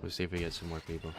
We'll see if we get some more people.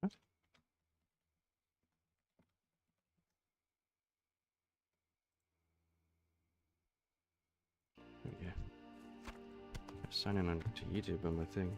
What? There we go. Sign in on to YouTube on my thing.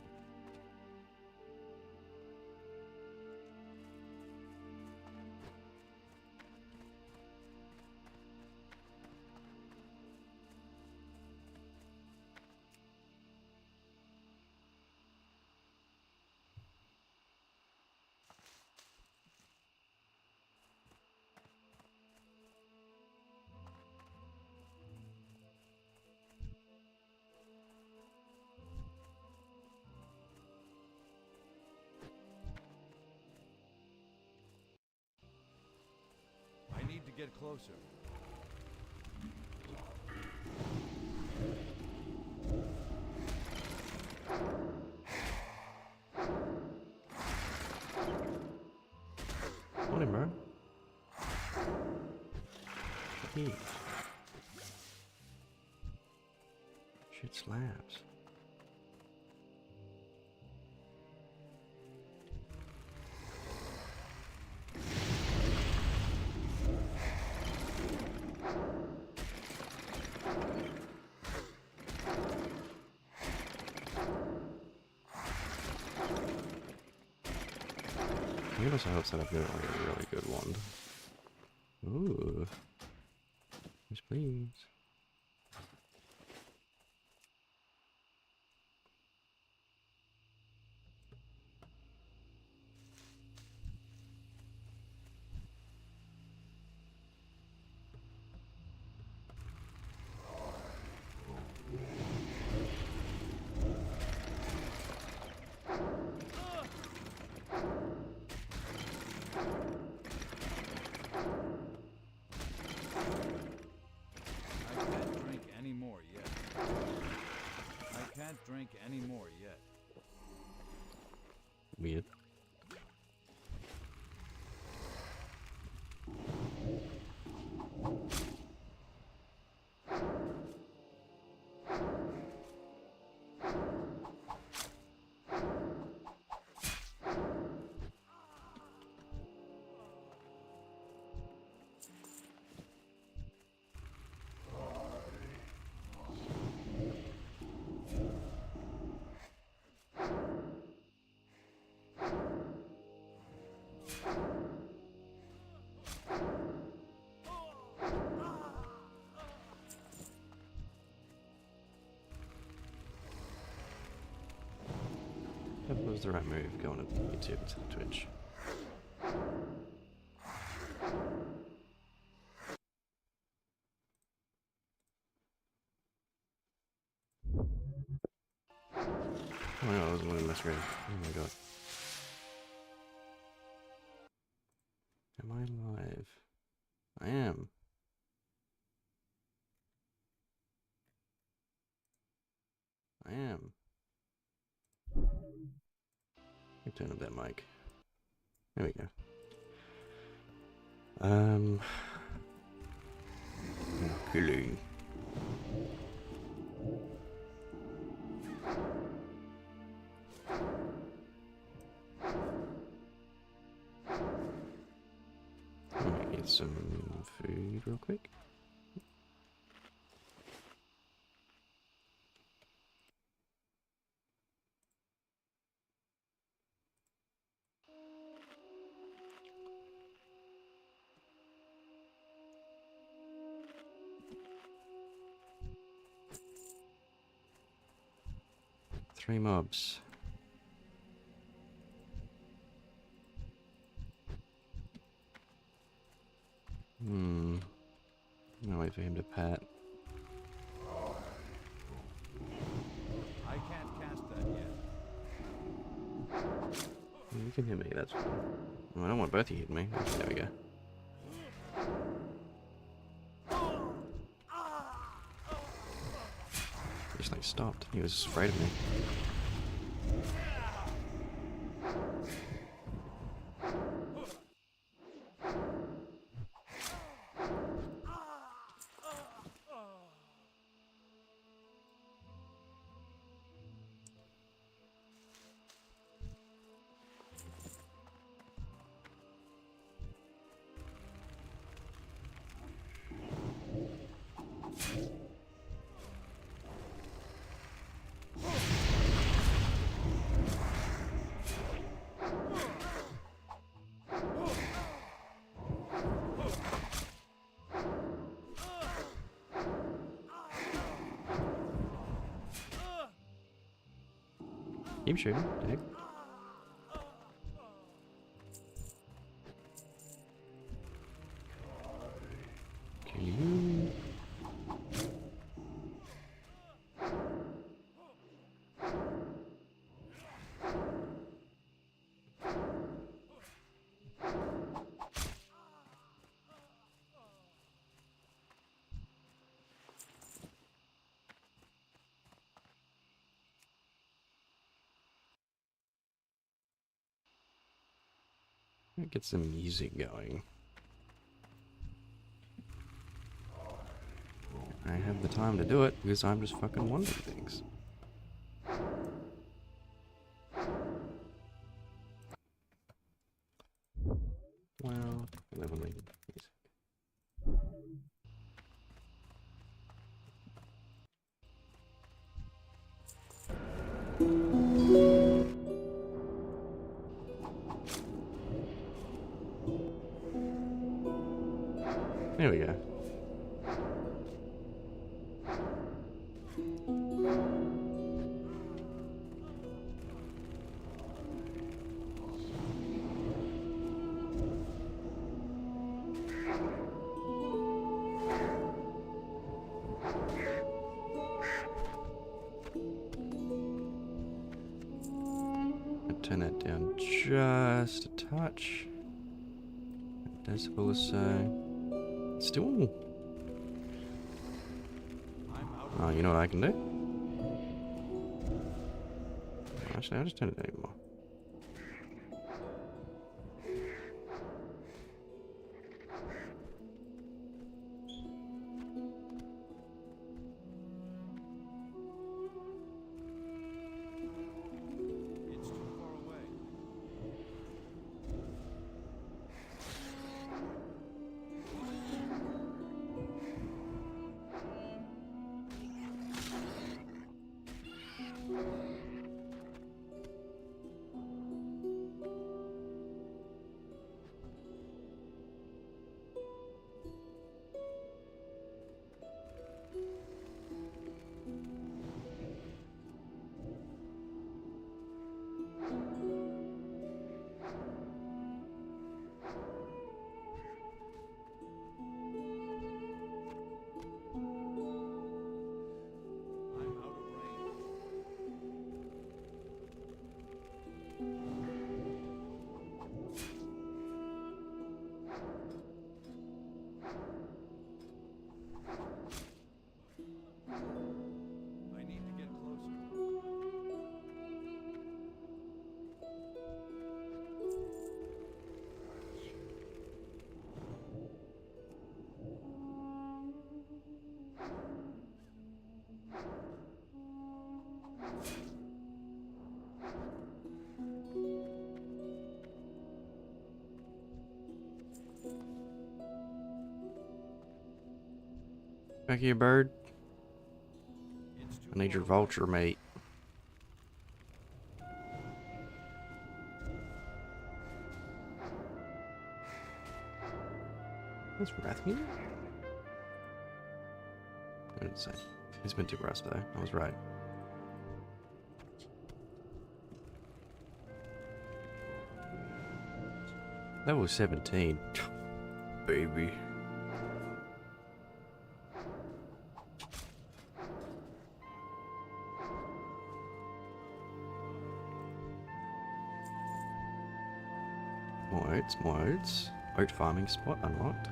I need to get closer. Morning, bro. Hey. Shoot slabs. I guess I hope that I've got like a really good wand. Ooh. Yes, please. Drink any more yet. Weird. That was the right move, going to YouTube instead of Twitch. Oh no, I wasn't winning my screen. Oh my god. Am I live? I am. I am. Let me turn up that mic. There we go. Killing. Let me get some food real quick. 3 mobs. I'm gonna wait for him to pat. I can't cast that yet. You can hit me, that's fine. Oh, I don't want both of you hitting me. Okay, there we go. He just like stopped. He was afraid of me. Keep shooting, dick. Kill you. Get some music going. I have the time to do it because I'm just fucking wondering things. Well, leveling music. There we go. Turn that down just a touch. A decibel or so. Still. Oh, you know what I can do? Actually, I'll just turn it down more. It's too far away. I'm out of range. I need to get closer. Back here, bird. It's too I need your far away. vulture, mate. That's Wrath music? What did it say? It's been too rough though. I was right. Level 17. Baby. More oats, more oats. Oat farming spot unlocked.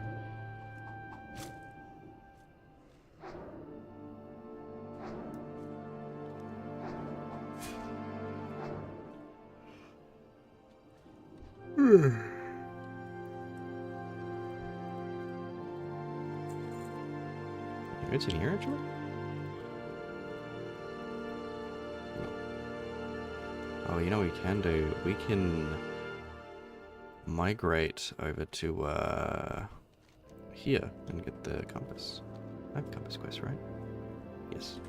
Oats in here actually? No. Oh, you know what we can do? We can migrate over to here and get the compass. I have compass quest, right? Yes.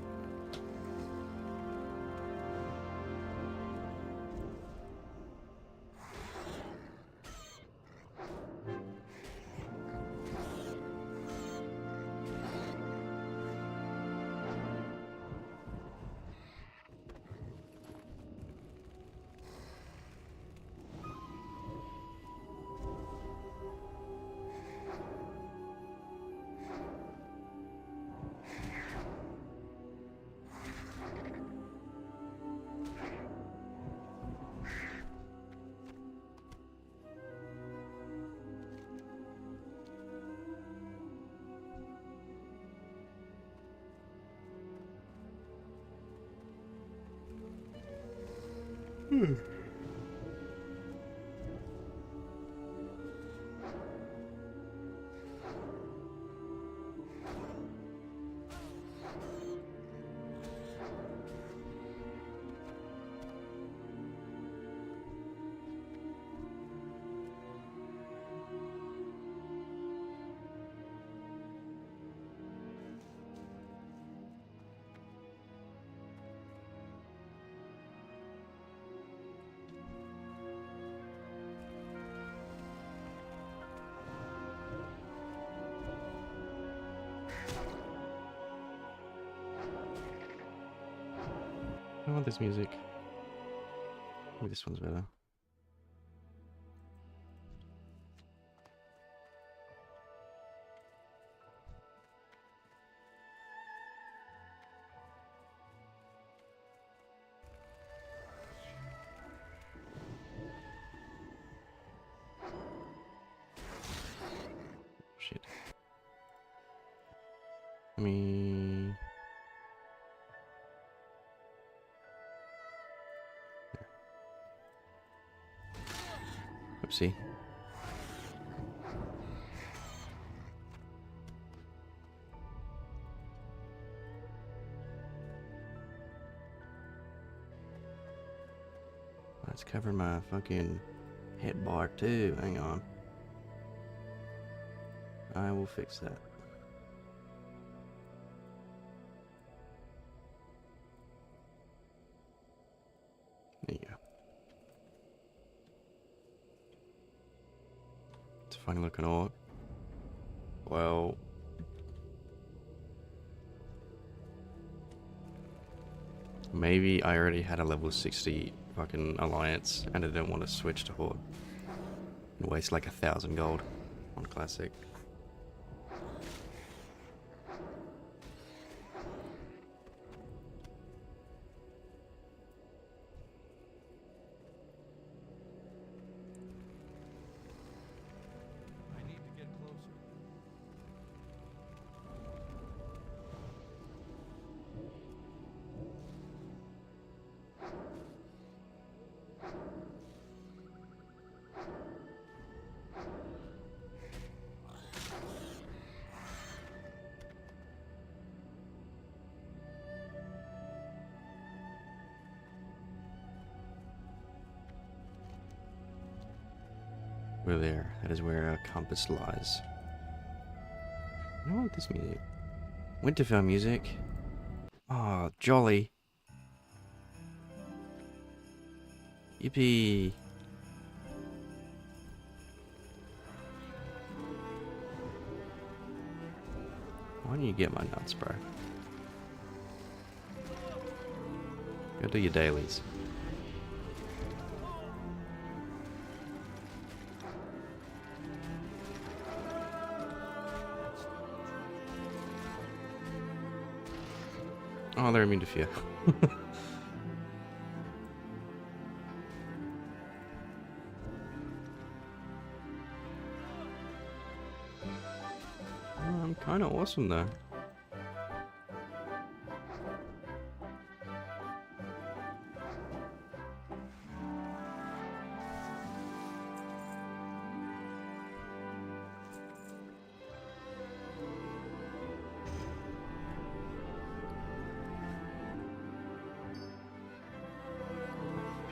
I want this music. Maybe this one's better. Shit. Me. Oopsie. Let's cover my fucking hit bar too. Hang on. I will fix that. There you go. It's a funny looking orc. Well, maybe I already had a level 60 fucking alliance and I didn't want to switch to horde and waste like 1,000 gold on classic. I need to get closer. We're there. That is where our compass lies. I don't want this music. Winterfell music. Oh, jolly. Yippee. Why don't you get my nuts, bro? Go do your dailies. Oh, they're immune to fear. I'm kind of awesome though.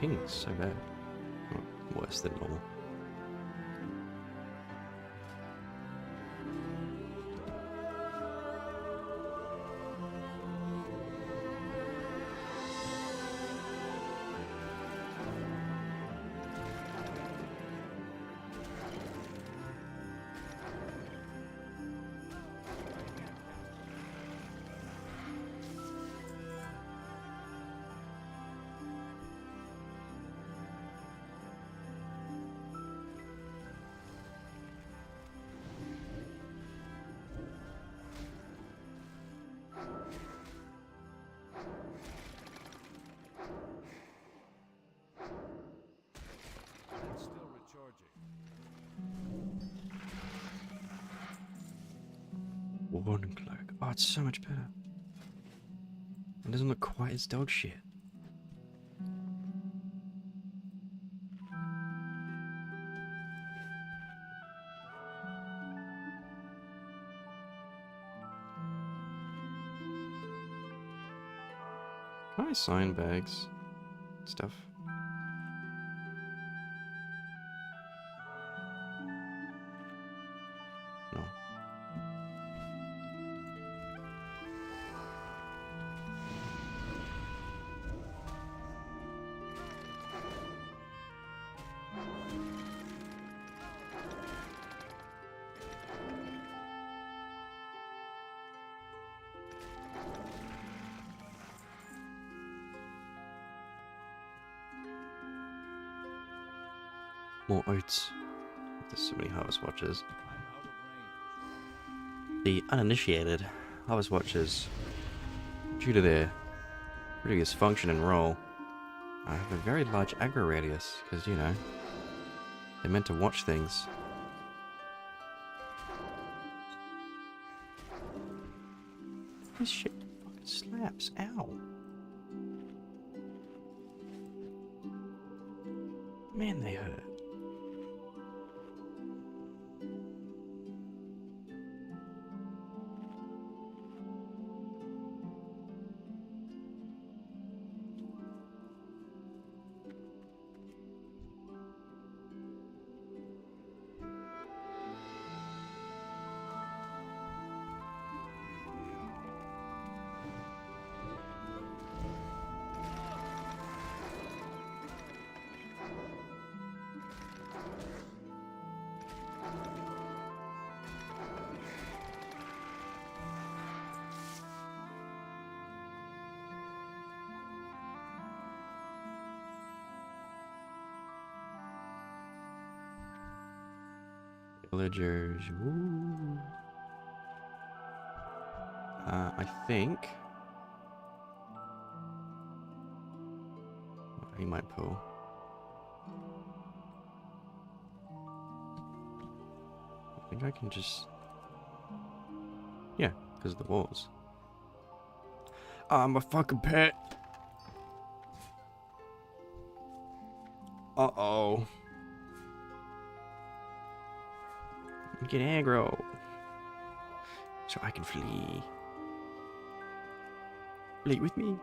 Ping's so bad. Oh, worse than normal. It's still recharging. Warden cloak. Oh, it's so much better. It doesn't look quite as dog shit. Can I sign bags? Stuff? No. More oats. There's so many harvest watchers. I'm out of range. The uninitiated harvest watchers, due to their previous function and role, have a very large aggro radius, because, you know, they're meant to watch things. This shit fucking slaps. Ow. Man, they hurt. Villagers. Woo. I think he might pull. I think I can just, yeah, because of the walls. I'm a fucking pet. Uh-oh. Get aggro. So I can flee. Flee with me.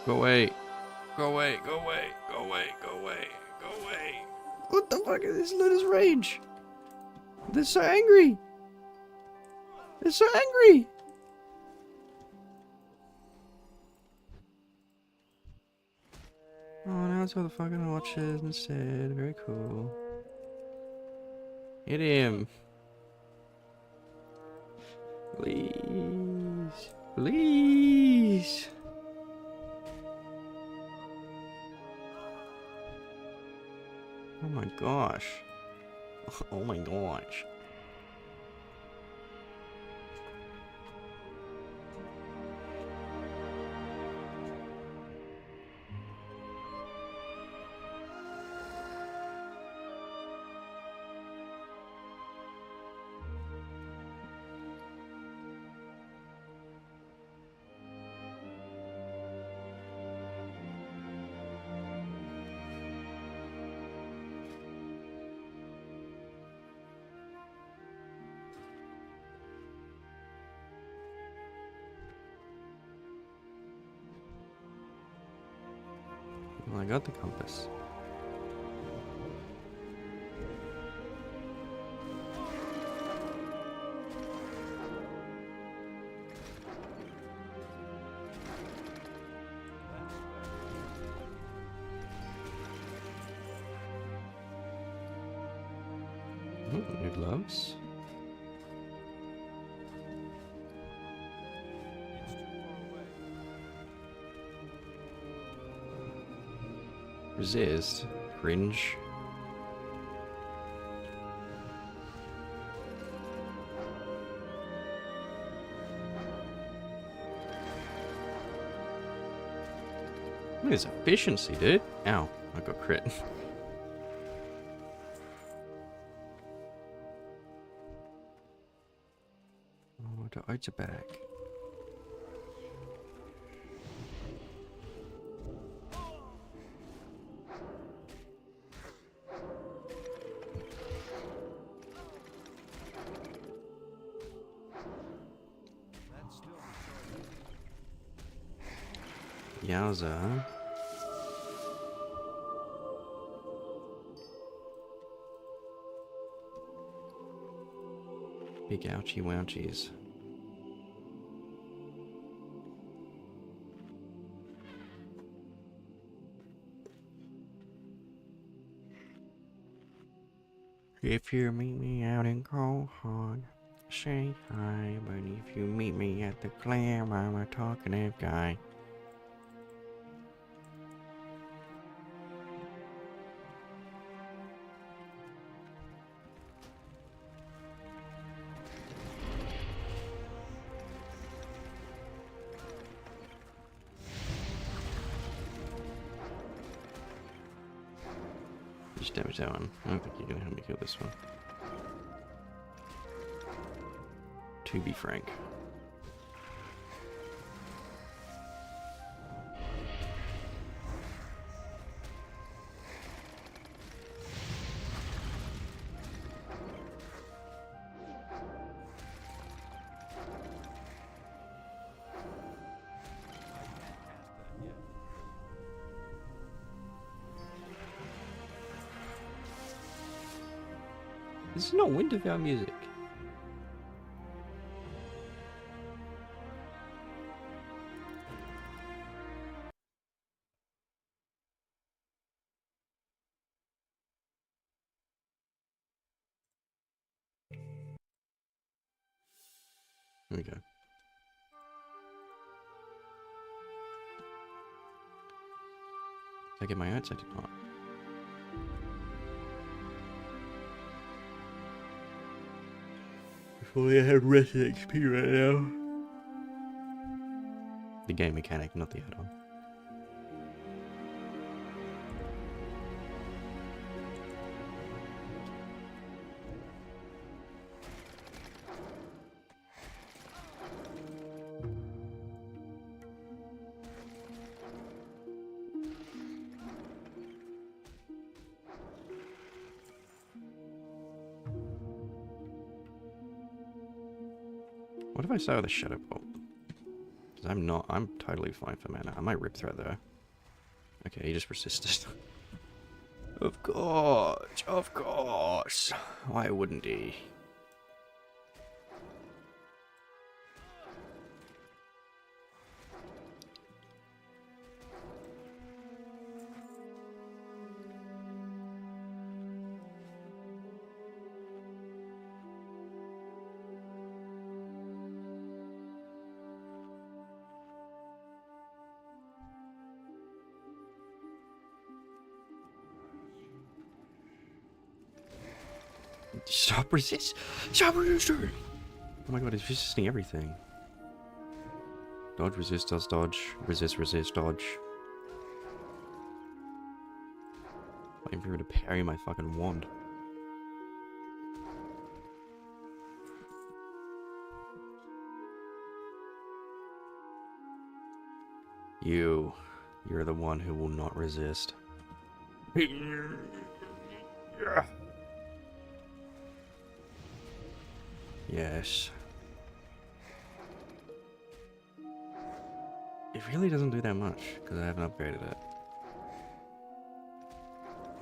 Go away. Go away. Go away. Go away. Go away. Go away. What the fuck is this Luna's rage? They're so angry. They're so angry. Oh, now it's all the fucking watches instead. Very cool. Hit him. Please. Please. Oh my gosh. Oh my gosh. Well, I got the compass. New gloves. It's too far away. Resist. Cringe. Look at his efficiency, dude. Ow. I got crit. Oh, the odds are back. That's still the Yowza. Big ouchie wouchies. If you meet me out in Cold Hard, say hi. But if you meet me at the Clam, I'm a talkative guy. Just damage that one. I don't think you're gonna help me kill this one. To be frank. This is not Winterfell music. Here we go. Did I get my oats? I did not. If only I had rest XP right now. The game mechanic, not the add-on. What if I start with a Shadow Bolt? Because I'm totally fine for mana. I might Rip Threat though. Okay, he just persisted. Of course, of course. Why wouldn't he? Stop resist! Stop resisting! Oh my god, it's resisting everything. Dodge, resist, does dodge. Resist, resist, dodge. Waiting for her to parry my fucking wand. You're the one who will not resist. Yes. It really doesn't do that much, because I haven't upgraded it.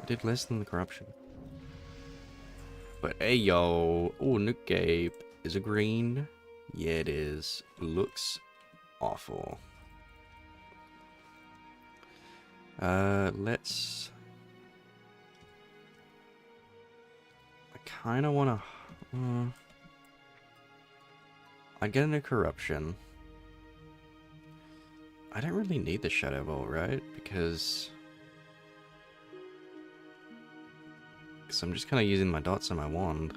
It did less than the corruption. But hey yo, oh, Nook Gabe is a green. Yeah, it is. Looks awful. Let's... I kind of want to... I get into corruption. I don't really need the Shadow Ball, right? Because I'm just kind of using my dots on my wand.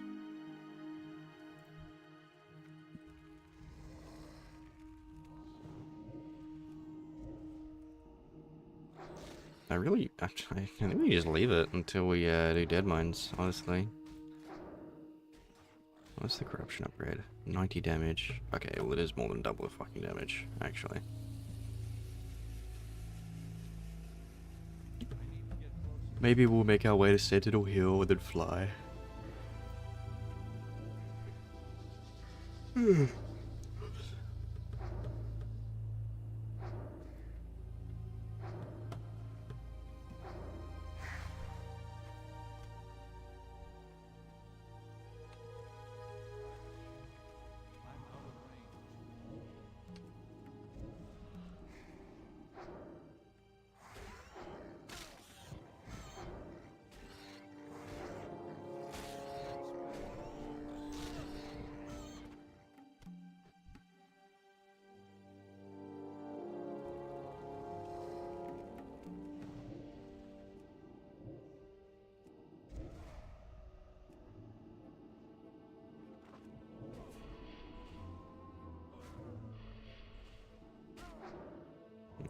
I think we just leave it until we do Dead Mines, honestly. What's the corruption upgrade? 90 damage. Okay, well it is more than double the fucking damage, actually. Maybe we'll make our way to Sentinel Hill and then fly.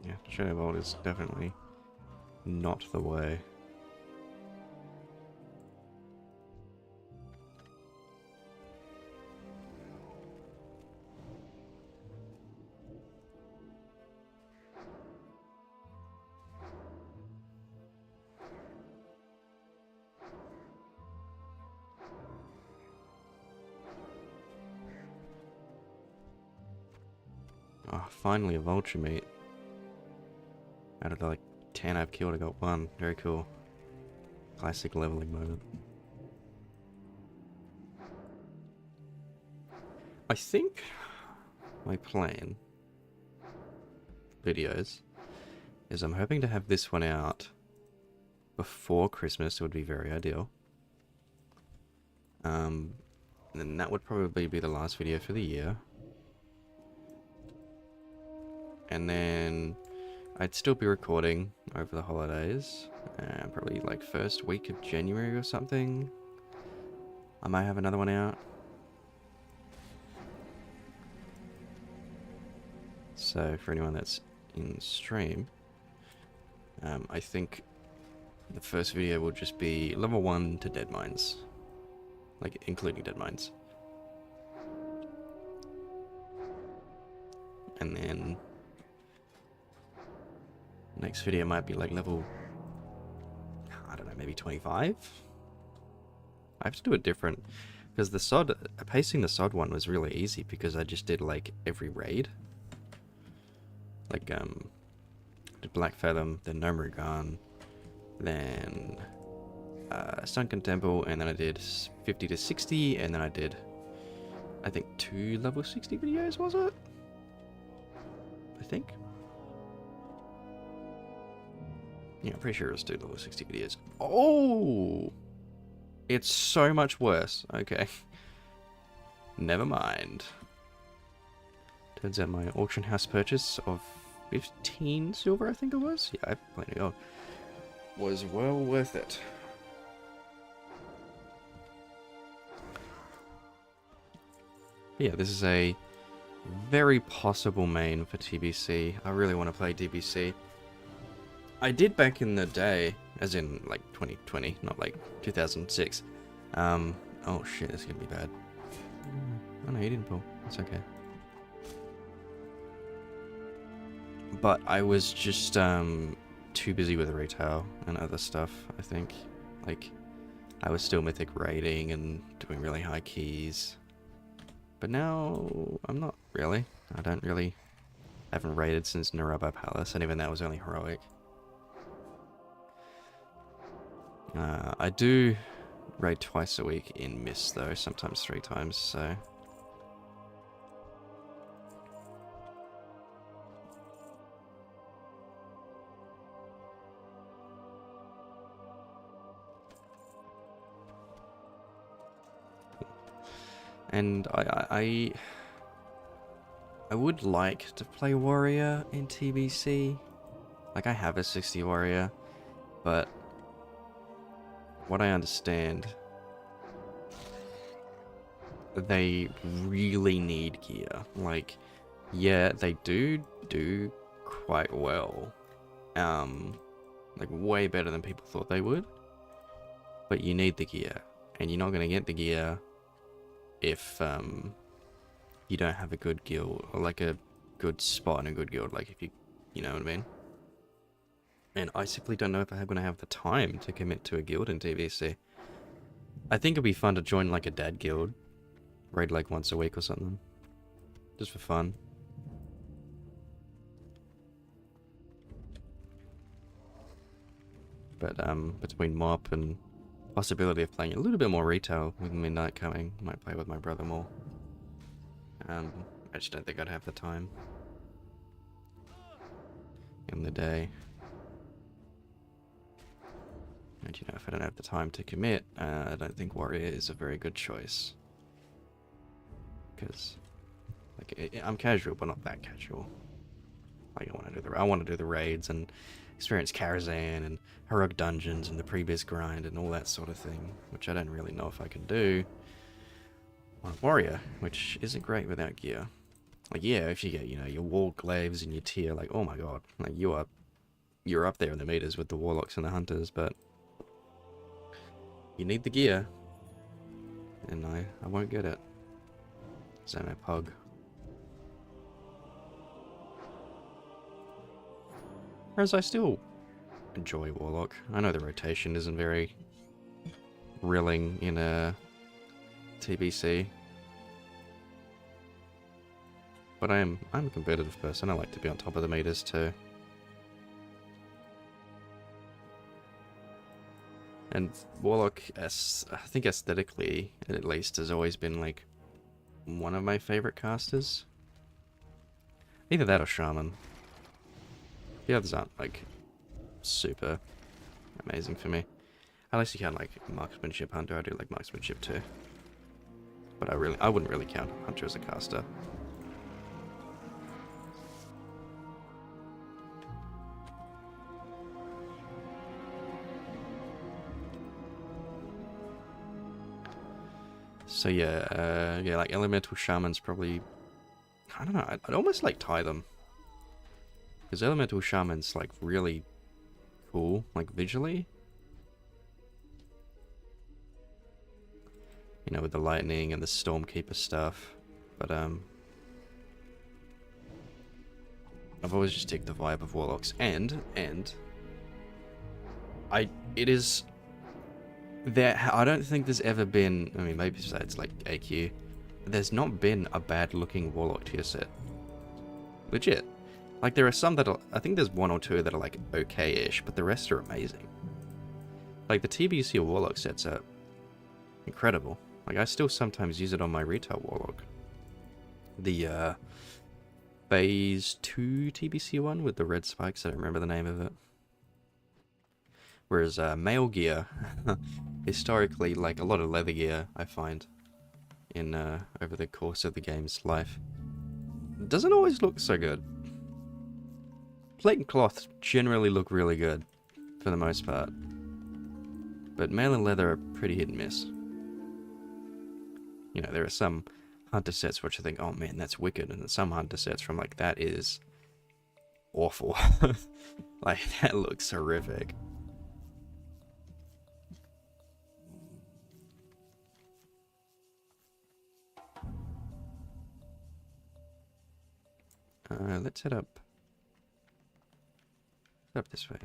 Yeah, Shadow Bolt is definitely not the way. Oh, finally a vulture meat. Out of the like 10 I've killed, I got one. Very cool. Classic leveling moment. I think my plan videos is I'm hoping to have this one out before Christmas. It would be very ideal. And then that would probably be the last video for the year. And then I'd still be recording over the holidays, probably like first week of January or something. I might have another one out. So for anyone that's in stream, I think the first video will just be level 1 to Dead Mines, like including Dead Mines. And then next video might be like level, I don't know, maybe 25? I have to do it different, because the sod, pacing the sod one was really easy because I just did like every raid. Like, did Black Fathom, then Nomurugan, then Sunken Temple, and then I did 50 to 60, and then I did, I think, 2 level 60 videos, was it? I think. Yeah, I'm pretty sure it was 2 level 60 videos. Oh! It's so much worse. Okay. Never mind. Turns out my auction house purchase of 15 silver, I think it was? Yeah, I have plenty of gold. Was well worth it. Yeah, this is a very possible main for TBC. I really want to play TBC. I did back in the day, as in like 2020, not like 2006. Oh shit, this is gonna be bad. Oh no, you didn't pull. It's okay. But I was just too busy with retail and other stuff, I think. Like, I was still mythic raiding and doing really high keys. But now, I'm not really. I haven't raided since Naraba Palace, and even that was only heroic. I do raid twice a week in Mist though, sometimes 3 times, so... And I would like to play warrior in TBC. Like, I have a 60 warrior, but what I understand, they really need gear. Like, yeah, they do quite well. Like, way better than people thought they would. But you need the gear, and you're not going to get the gear if you don't have a good guild, or like a good spot in a good guild, like if you know what I mean? And I simply don't know if I'm going to have the time to commit to a guild in TBC. I think it'd be fun to join like a dad guild, raid like once a week or something, just for fun. But between MOP and possibility of playing a little bit more retail with Midnight coming, might play with my brother more. I just don't think I'd have the time in the day. And you know, if I don't have the time to commit, I don't think warrior is a very good choice. Because, like, I'm casual, but not that casual. Like, I want to do the raids and experience Karazhan and heroic dungeons and the previous grind and all that sort of thing, which I don't really know if I can do on a warrior, which isn't great without gear. Like, yeah, if you get, you know, your wall glaives and your tier, like, oh my god, like, you're up there in the meters with the warlocks and the hunters, but you need the gear, and I won't get it. So my pug. Whereas I still enjoy Warlock. I know the rotation isn't very rilling in a TBC. But I'm a competitive person. I like to be on top of the meters too. And Warlock, I think aesthetically, at least, has always been like one of my favorite casters. Either that or Shaman. The others aren't like super amazing for me. Unless you count like marksmanship hunter, I do like marksmanship too. But I wouldn't really count hunter as a caster. So yeah, yeah, like elemental shamans probably. I don't know. I'd almost like tie them. Because elemental shaman's like really cool, like visually. You know, with the lightning and the stormkeeper stuff. But I've always just taken the vibe of warlocks, and it is there. I don't think there's ever been. I mean, maybe it's like AQ. There's not been a bad looking warlock tier set. Legit. Like, there are some that are, I think there's 1 or 2 that are like okay-ish, but the rest are amazing. Like, the TBC warlock sets are incredible. Like, I still sometimes use it on my retail warlock. The phase 2 TBC one with the red spikes, I don't remember the name of it. Whereas male gear, historically, like a lot of leather gear, I find, in over the course of the game's life, doesn't always look so good. Plate and cloth generally look really good, for the most part. But mail and leather are pretty hit and miss. You know, there are some hunter sets which I think, oh man, that's wicked, and then some hunter sets from like, that is awful. Like, that looks horrific. Let's head up. Up this way.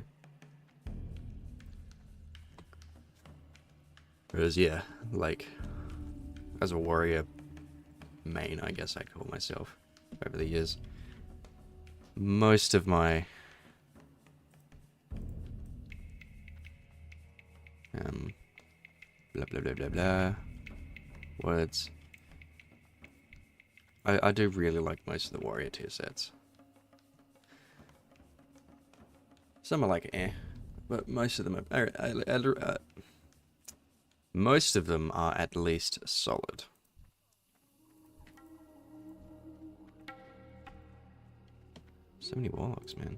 Whereas, yeah, like, as a warrior main, I guess I'd call myself, over the years, most of my blah blah blah blah blah words. I do really like most of the warrior tier sets. Some are like but most of them are most of them are at least solid. So many warlocks, man.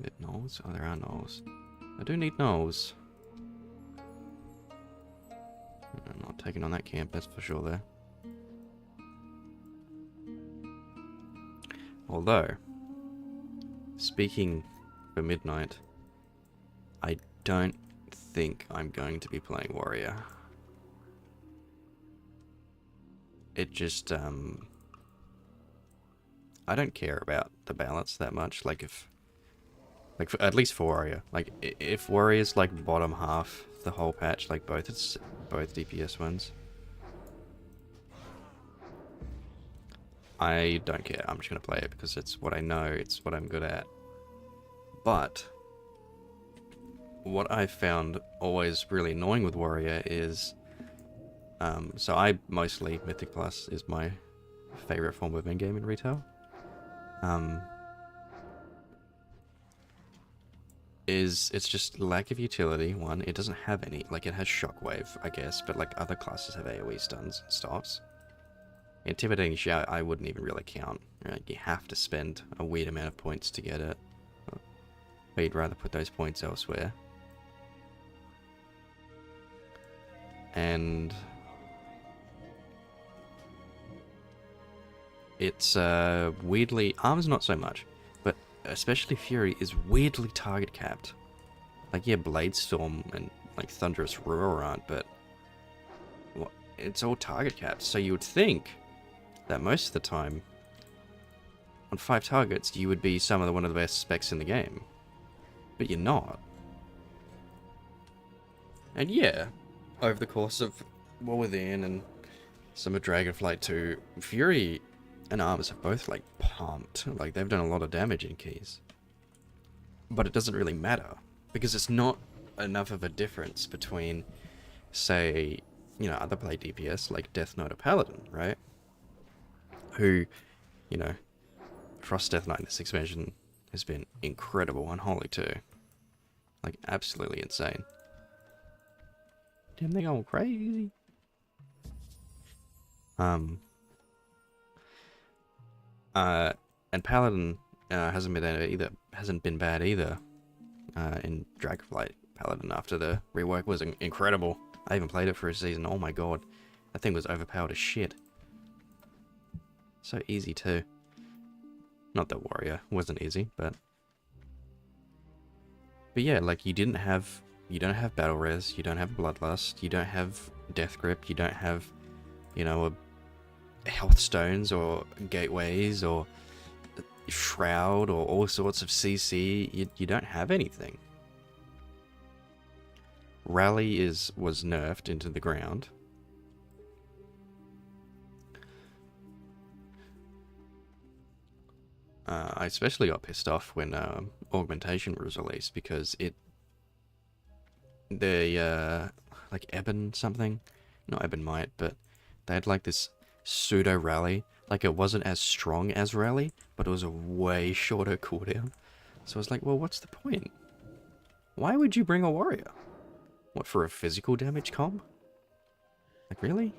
Bit gnolls? Oh, there are gnolls. I do need gnolls. I'm not taking on that camp, that's for sure there. Although, speaking for midnight, I don't think I'm going to be playing warrior. It just, I don't care about the balance that much. Like, if, like, for, at least for warrior, like, if warrior's like bottom half the whole patch, like both DPS ones, I don't care. I'm just gonna play it because it's what I know, it's what I'm good at. But what I found always really annoying with warrior is, so I mostly Mythic Plus is my favorite form of in-game in retail. It's just lack of utility. One, it doesn't have any, like, it has shockwave, I guess, but like other classes have AoE stuns and stops. Intimidating shout, I wouldn't even really count. Right? You have to spend a weird amount of points to get it. But you'd rather put those points elsewhere. And it's weirdly, arms not so much, but especially Fury is weirdly target capped. Like, yeah, Blade Storm and like Thunderous Roar aren't, but it's all target capped. So you would think that most of the time, on 5 targets, you would be one of the best specs in the game. But you're not. And yeah, over the course of War Within and some of Dragonflight 2, Fury and Arms have both, like, pumped. Like, they've done a lot of damage in keys. But it doesn't really matter, because it's not enough of a difference between, say, you know, other play DPS, like Death Knight or Paladin, right? Who, you know, Frost Death Knight in this expansion has been incredible, Unholy too. Like, absolutely insane. Damn, they going crazy. And Paladin hasn't been bad either. In Dragonflight, Paladin after the rework was incredible. I even played it for a season. Oh my god, that thing was overpowered as shit. So easy too. Not that Warrior wasn't easy, but yeah, like, you don't have Battle Res, you don't have Bloodlust, you don't have Death Grip, you don't have, you know, Health Stones or Gateways or Shroud or all sorts of CC. You don't have anything. Rally was nerfed into the ground. I especially got pissed off when Augmentation was released, because like Eben something, not Eben Might, but they had like this pseudo rally. Like, it wasn't as strong as rally, but it was a way shorter cooldown. So I was like, well, what's the point? Why would you bring a warrior? What, for a physical damage comp? Like, really?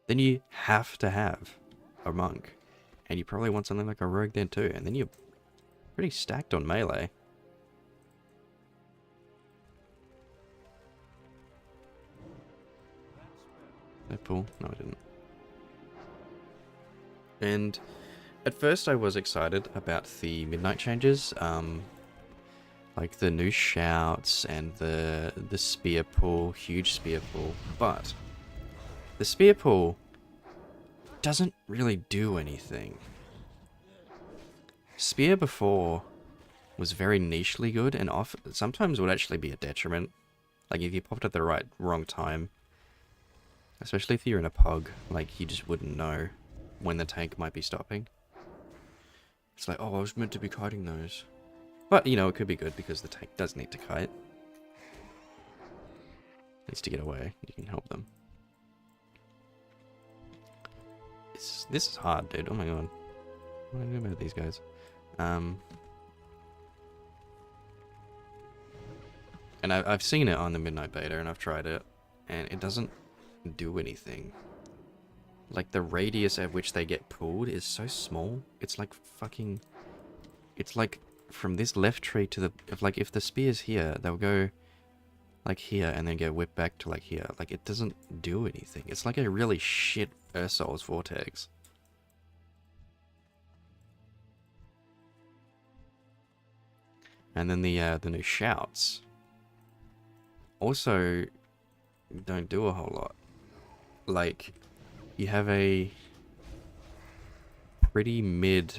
Then you have to have a monk. And you probably want something like a rogue then too. And then you're pretty stacked on melee. Did I pull? No, I didn't. And at first I was excited about the midnight changes. Like the new shouts and the spear pull, huge spear pull. But the spear pull doesn't really do anything. Spear before was very nichely good and sometimes would actually be a detriment. Like if you popped at the wrong time. Especially if you're in a pug, like you just wouldn't know when the tank might be stopping. It's like, oh, I was meant to be kiting those. But, you know, it could be good because the tank does need to kite. Needs to get away. You can help them. This is hard, dude. Oh my god. What do I do about these guys? And I've seen it on the Midnight Beta, and I've tried it, and it doesn't do anything. Like, the radius at which they get pulled is so small. It's like fucking... It's like from this left tree to the... if the spear's here, they'll go like here and then get whipped back to like here. Like, it doesn't do anything. It's like a really shit Ursol's Vortex. And then the new shouts also don't do a whole lot. Like, you have a pretty mid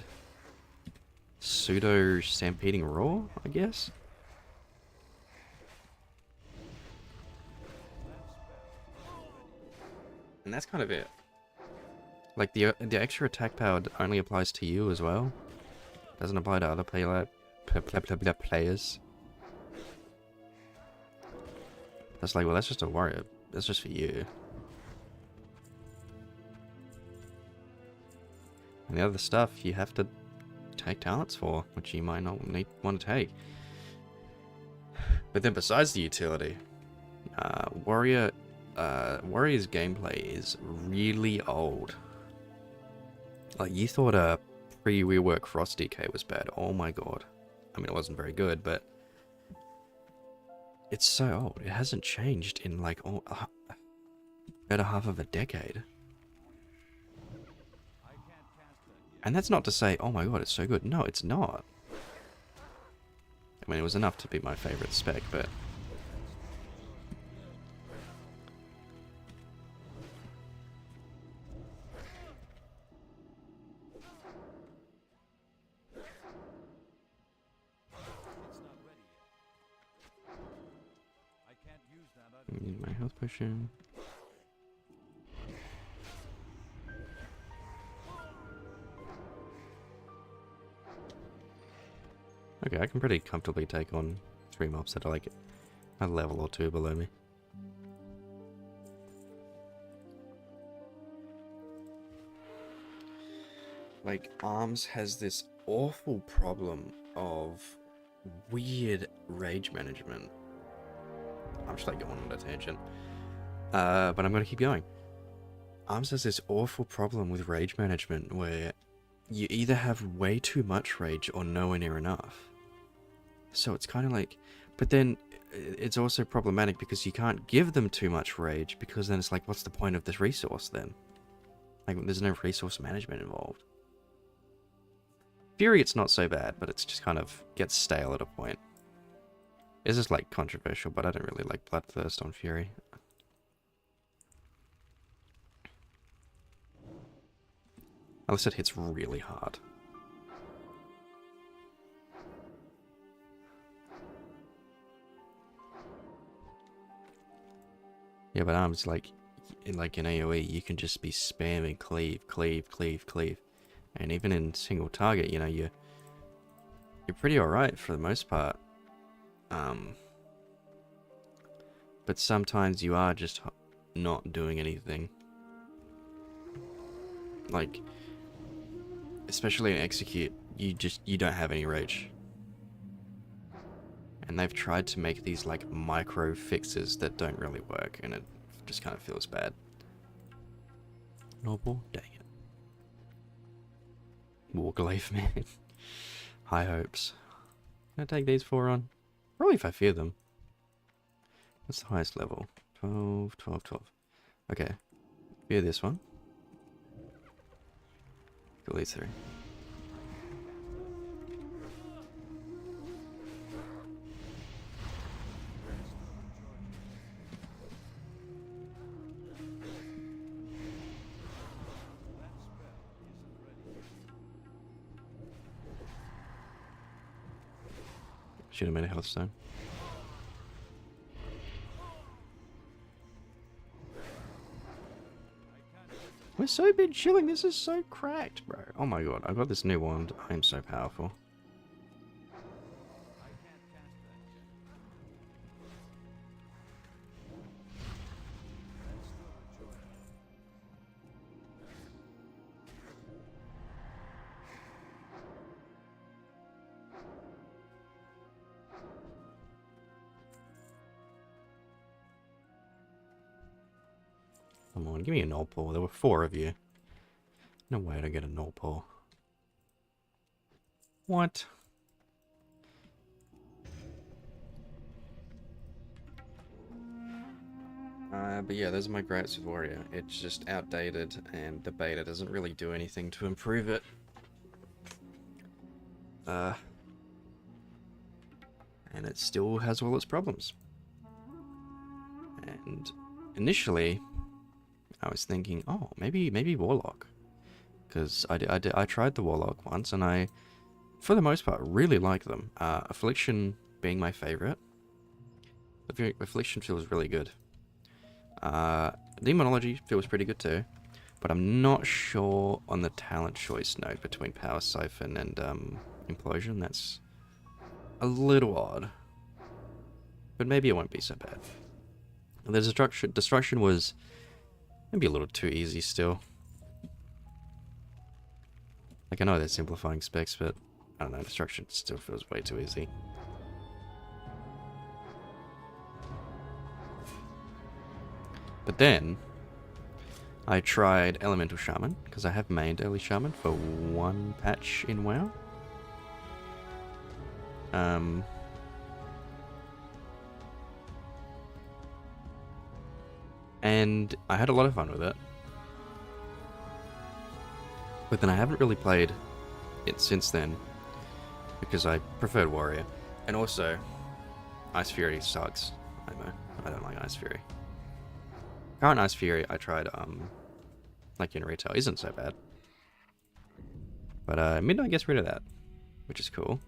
pseudo stampeding roar, I guess. And that's kind of it. Like the extra attack power only applies to you as well. Doesn't apply to other players. That's like, well, that's just a warrior. That's just for you. And the other stuff you have to take talents for, which you might not want to take. But then besides the utility, Warrior's gameplay is really old. Like, you thought a pre-rework Frost DK was bad. Oh my god. I mean, it wasn't very good, but it's so old. It hasn't changed in like better half of a decade. And that's not to say, oh my god, it's so good. No, it's not. I mean, it was enough to be my favorite spec, but... I need my health potion. Okay, I can pretty comfortably take on 3 mobs that are like a level or 2 below me. Like, Arms has this awful problem of weird rage management. I'm just like going on a tangent. But I'm going to keep going. Arms has this awful problem with rage management where you either have way too much rage or nowhere near enough. So it's kind of like... But then it's also problematic because you can't give them too much rage, because then it's like, what's the point of this resource then? Like, there's no resource management involved. Fury, it's not so bad, but it's just kind of gets stale at a point. This is like controversial, but I don't really like Bloodthirst on Fury. Unless it hits really hard. Yeah, but Arms, like in AoE, you can just be spamming cleave, cleave, cleave, cleave. And even in single target, you know, you're pretty alright for the most part. But sometimes you are just not doing anything. Like, especially in Execute, you don't have any rage. And they've tried to make these like micro fixes that don't really work, and it just kind of feels bad. Noble, dang it. Warglaive, man. High hopes. Can I take these 4 on? Probably if I fear them. What's the highest level? 12, 12, 12. Okay. Fear this one. Kill these 3. Should have made a health stone. We're so been chilling. This is so cracked, bro. Oh my god, I got this new wand. I am so powerful. Come on, give me a null pull. There were 4 of you. No way to get a null pull. What? But yeah, those are my gripes with Warrior. It's just outdated, and the beta doesn't really do anything to improve it. And it still has all its problems. And initially, I was thinking, oh, maybe Warlock. Because I tried the Warlock once, and I, for the most part, really like them. Affliction being my favorite. Affliction feels really good. Demonology feels pretty good too. But I'm not sure on the talent choice node between Power Siphon and Implosion. That's a little odd. But maybe it won't be so bad. The destruction was maybe a little too easy still. Like, I know they're simplifying specs, but I don't know, destruction still feels way too easy. But then I tried Elemental Shaman, because I have mained Early Shaman for 1 patch in WoW. And I had a lot of fun with it. But then I haven't really played it since then, because I preferred Warrior. And also, Ice Fury sucks. I know, I don't like Ice Fury. Current Ice Fury I tried, like in retail, isn't so bad. But Midnight gets rid of that, which is cool.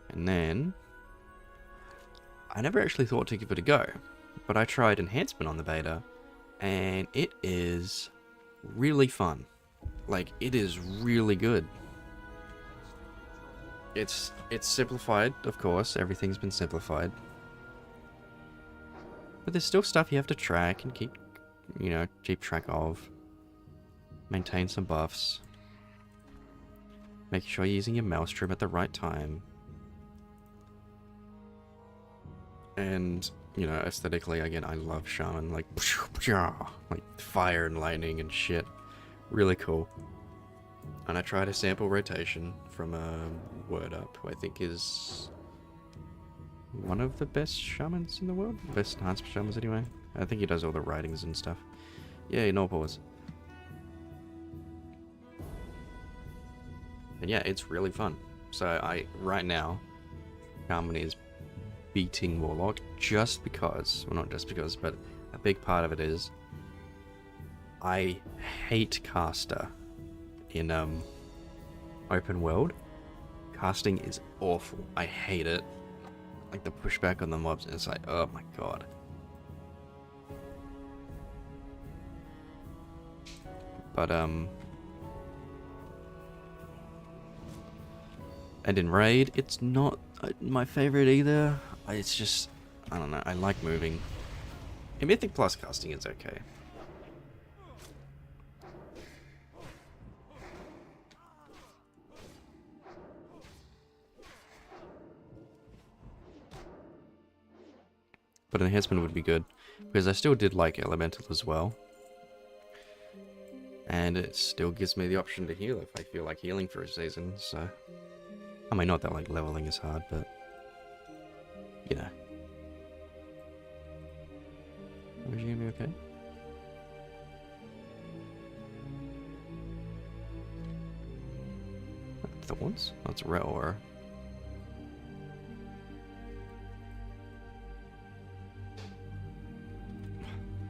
And then, I never actually thought to give it a go, but I tried Enhancement on the beta, and it is really fun. Like, it is really good. It's simplified, of course. Everything's been simplified. But there's still stuff you have to track and keep, you know, keep track of. Maintain some buffs. Making sure you're using your Maelstrom at the right time. And, you know, aesthetically, again, I love Shaman. Like fire and lightning and shit. Really cool. And I tried a sample rotation from Word Up, who I think is one of the best shamans in the world. Best enhanced shamans, anyway. I think he does all the writings and stuff. Yeah, no pause. And yeah, it's really fun. So right now, Shaman is beating Warlock just because, well, not just because, but a big part of it is I hate caster in open world. Casting is awful. I hate it. Like the pushback on the mobs, and it's like, oh my god. But and in raid, it's not my favorite either. It's just, I don't know, I like moving. In Mythic Plus, casting is okay. But enhancement would be good, because I still did like Elemental as well. And it still gives me the option to heal if I feel like healing for a season, so... I mean, not that, like, leveling is hard, but... You know. Is you gonna be okay? Thorns? Oh, it's a red aura.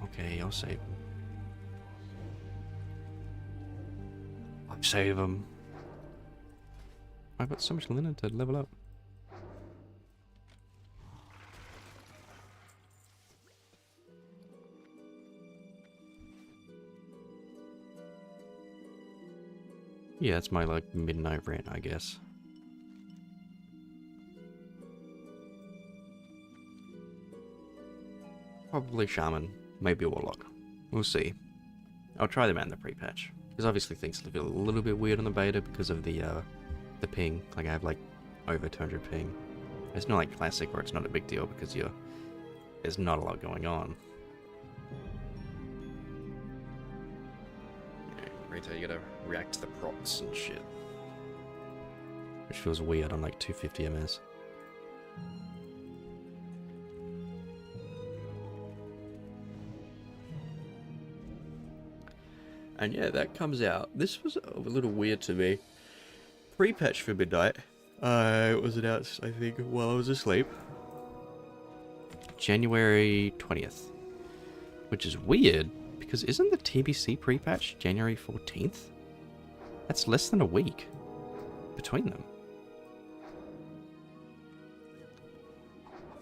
Okay, I'll save him. I'll save him. I've got so much linen to level up. Yeah, it's my, like, midnight rant, I guess. Probably Shaman, maybe Warlock. We'll see. I'll try them out in the pre-patch. Because obviously things feel a little bit weird on the beta because of the ping. Like, I have, like, over 200 ping. It's not like Classic where it's not a big deal because there's not a lot going on. Retail, you gotta react to the procs and shit. Which feels weird on like 250 ms. And yeah, that comes out. This was a little weird to me. Pre-patch for midnight. It was announced, I think, while I was asleep. January 20th. Which is weird, because isn't the TBC pre-patch January 14th? That's less than a week between them.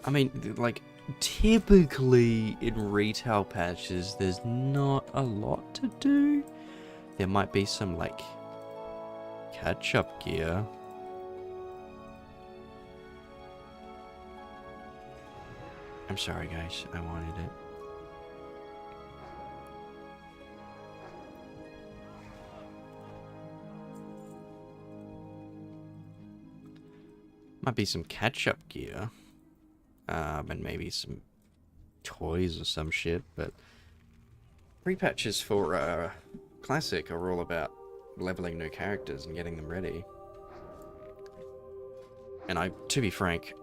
I mean, like, typically in retail patches, there's not a lot to do. There might be some, like, catch-up gear. I'm sorry, guys. I wanted it. Might be some catch-up gear. And maybe some toys or some shit, but pre-patches for Classic are all about leveling new characters and getting them ready. And to be frank,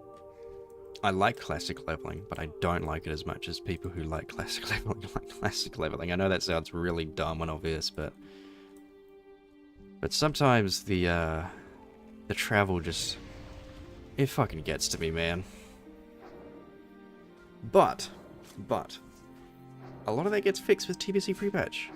I like Classic leveling, but I don't like it as much as people who like Classic leveling I know that sounds really dumb and obvious, but sometimes the travel just, it fucking gets to me, man. But, a lot of that gets fixed with TBC pre-patch.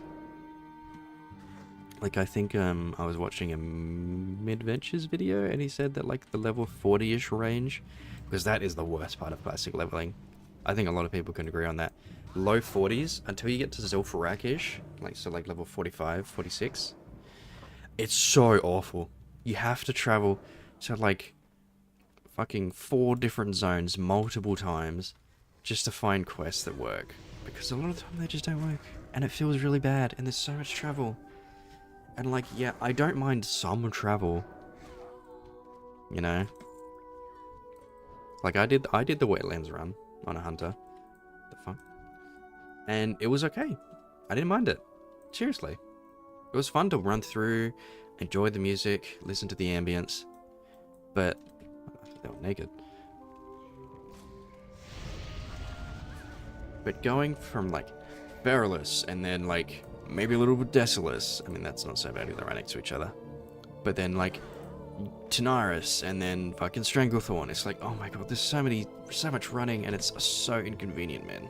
Like, I think, I was watching a Midventures video, and he said that, like, the level 40-ish range, because that is the worst part of Classic leveling. I think a lot of people can agree on that. Low 40s, until you get to Zul'Farrak-ish, like, so, like, level 45, 46, it's so awful. You have to travel to, like, fucking 4 different zones multiple times, just to find quests that work. Because a lot of the time they just don't work. And it feels really bad, and there's so much travel. And like, yeah, I don't mind some travel. You know? Like, I did the wetlands run on a hunter. The fuck? And it was okay. I didn't mind it. Seriously. It was fun to run through, enjoy the music, listen to the ambience. But, they were naked. But going from, like, Perilous, and then, like, maybe a little bit Desolus. I mean, that's not so bad, they're right next to each other. But then, like, Tanaris, and then fucking Stranglethorn. It's like, oh my god, there's so much running, and it's so inconvenient, man.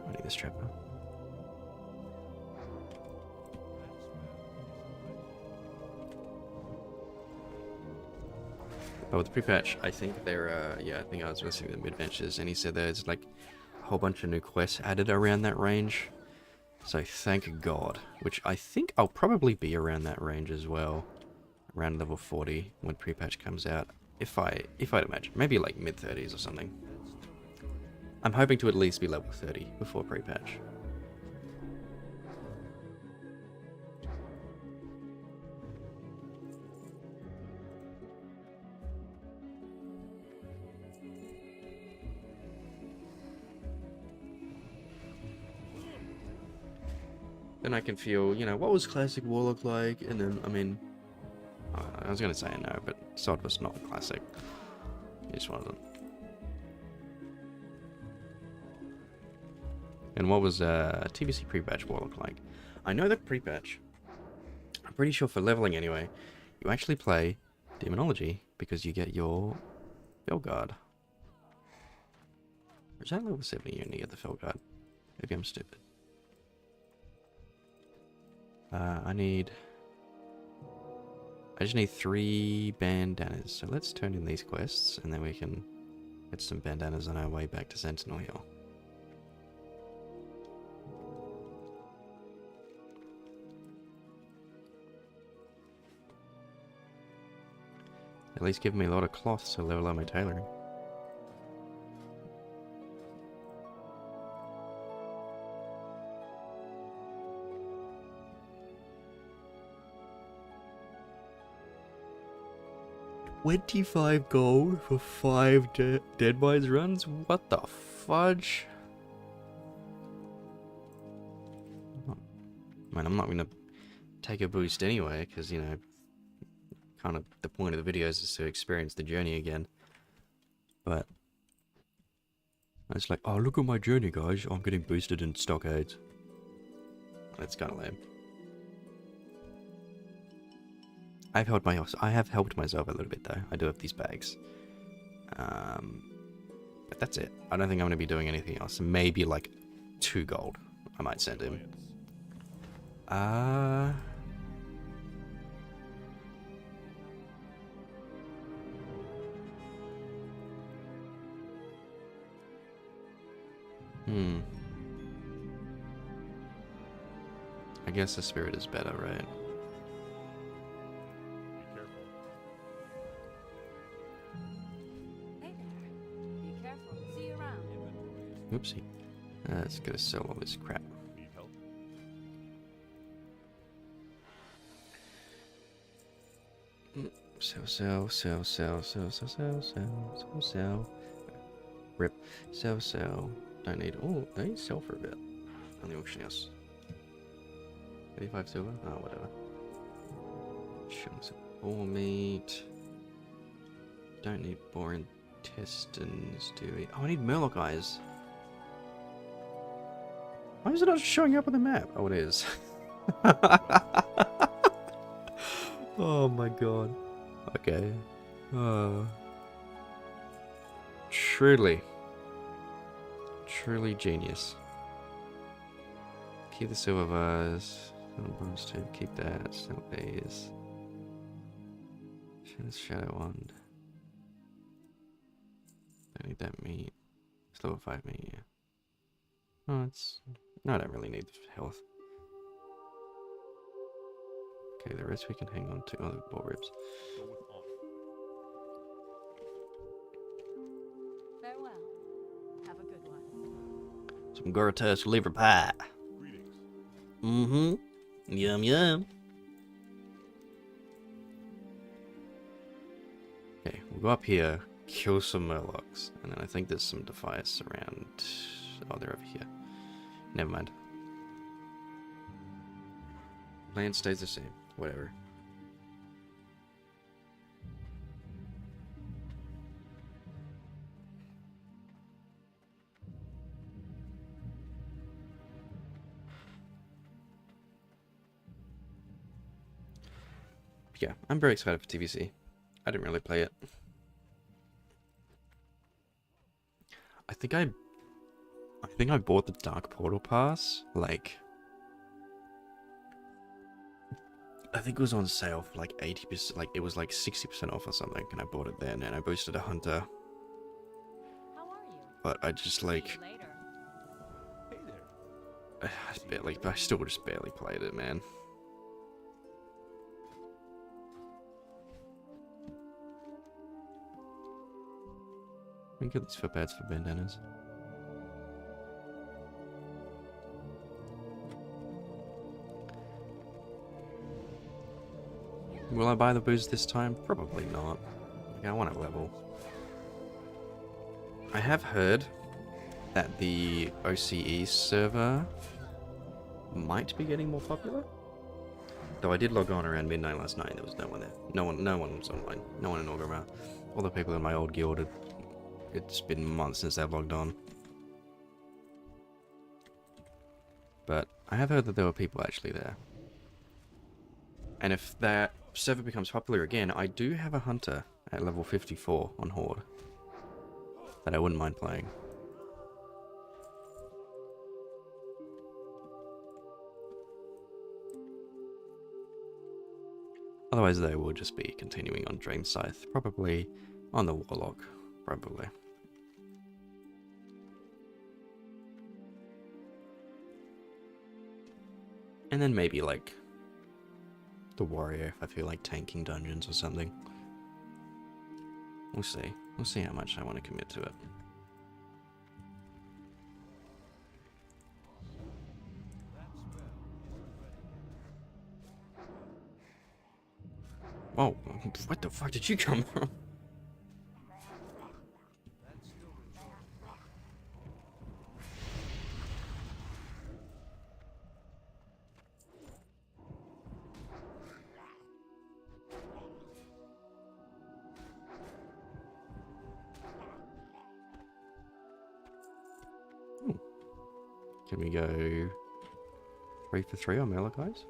I need this trapper. Oh, with the pre-patch, I think they're, yeah, I think I was listening to the Midventures, and he said there's, like, a whole bunch of new quests added around that range. So thank God. Which I think I'll probably be around that range as well. Around level 40 when pre-patch comes out. If I'd imagine. Maybe, like, mid-30s or something. I'm hoping to at least be level 30 before pre-patch. then I can feel, you know, what was classic Warlock like, and then, I mean, I was gonna say no, but Sod was not classic. It just wasn't. And what was TBC pre-patch Warlock like? I know that pre-patch, I'm pretty sure for leveling anyway, you actually play Demonology because you get your Felguard. Or is that level 70 you only get the Felguard? Maybe I'm stupid. I just need 3 bandanas. So let's turn in these quests and then we can get some bandanas on our way back to Sentinel Hill. At least give me a lot of cloth so level up my tailoring. $25 gold for 5 Dead Mines runs? What the fudge? Man, I'm not gonna take a boost anyway, because, you know, kind of the point of the videos is to experience the journey again. But it's like, oh, look at my journey, guys. I'm getting boosted in stockades. That's kind of lame. I have helped myself a little bit though. I do have these bags. But that's it. I don't think I'm going to be doing anything else. Maybe like 2 gold I might send him. I guess the spirit is better, right? Be careful. Hey there. Be careful. See you around. Oopsie. Let's go sell all this crap. Need help? Sell. Rip. Sell. Don't need. Oh, they sell for a bit on the auction house. 85 silver? Oh, whatever. Chunks of boar meat. Don't need boar intestines, do we? Oh, I need Murloc eyes. Why is it not showing up on the map? Oh, it is. Oh my god. Okay. Truly genius. Keep the silver vase. Bronze tube, keep that. Sell these. Shadow wand. Don't need that meat. It's level 5 meat, yeah. Oh, it's... No, I don't really need the health. Okay, the rest we can hang on to. Oh, the boar ribs. Go with honor. Farewell. Have a good one. Some Gorotusk liver pie. Greetings. Mm-hmm. Yum. Okay, we'll go up here, kill some Murlocs, and then I think there's some Defias around. Oh, they're over here. Never mind. Plan stays the same. Whatever. Yeah, I'm very excited for TBC. I didn't really play it. I think I bought the Dark Portal Pass, like, I think it was on sale for like 80%, like it was like 60% off or something, and I bought it then, and I boosted a hunter. How are you? But I just like, See you later. Hey there. I still just barely played it, man. We can get these footpads for bandanas. Will I buy the booze this time? Probably not. Yeah, I want to level. I have heard that the OCE server might be getting more popular. Though I did log on around midnight last night, there was no one there. No one was online. No one in Orgrimmar. All the people in my old guild, it's been months since they've logged on. But I have heard that there were people actually there. And if that server becomes popular again, I do have a hunter at level 54 on Horde that I wouldn't mind playing. Otherwise they will just be continuing on Dream Scythe, probably on the Warlock, probably. And then maybe like the Warrior if I feel like tanking dungeons or something. We'll see. We'll see how much I want to commit to it. Oh, what the fuck did you come from? Can we go 3 for 3 on melee guys?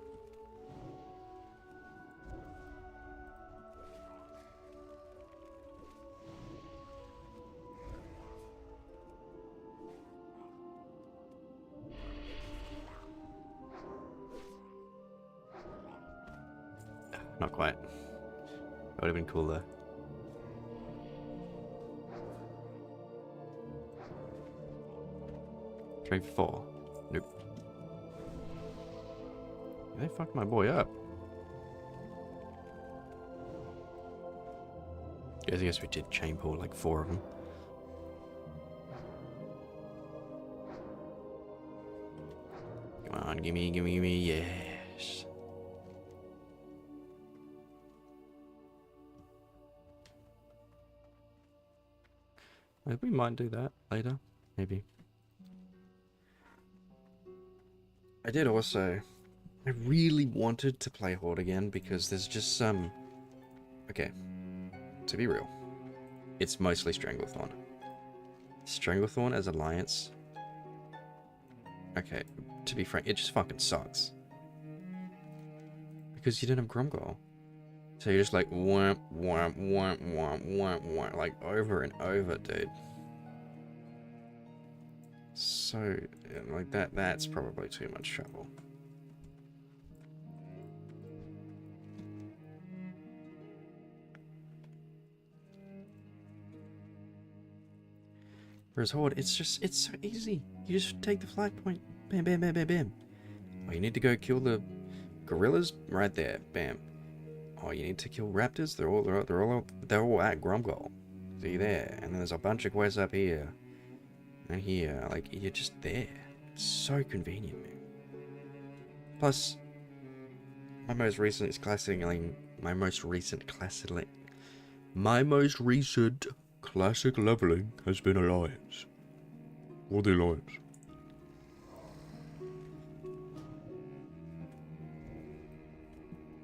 Not quite. That would have been cool though. Train 4. Nope. They fucked my boy up. I guess we did chain pull like 4 of them. Come on, gimme, yes. We might do that later, maybe. I did also. I really wanted to play Horde again because there's just some. Okay, to be real, it's mostly Stranglethorn. Stranglethorn as Alliance. Okay, to be frank, it just fucking sucks. Because you didn't have Gromgol. So you're just like, womp, womp, womp, womp, womp, womp, like over and over, dude. So, like that's probably too much trouble. Whereas Horde, it's so easy. You just take the flag point, bam, bam, bam, bam, bam. Oh, you need to go kill the gorillas? Right there, bam. Oh, you need to kill raptors? They're all at Gromgol. See there, and then there's a bunch of quests up here. And here, like, you're just there. It's so convenient, man. Plus, my most recent classic leveling has been Alliance. Or the Alliance.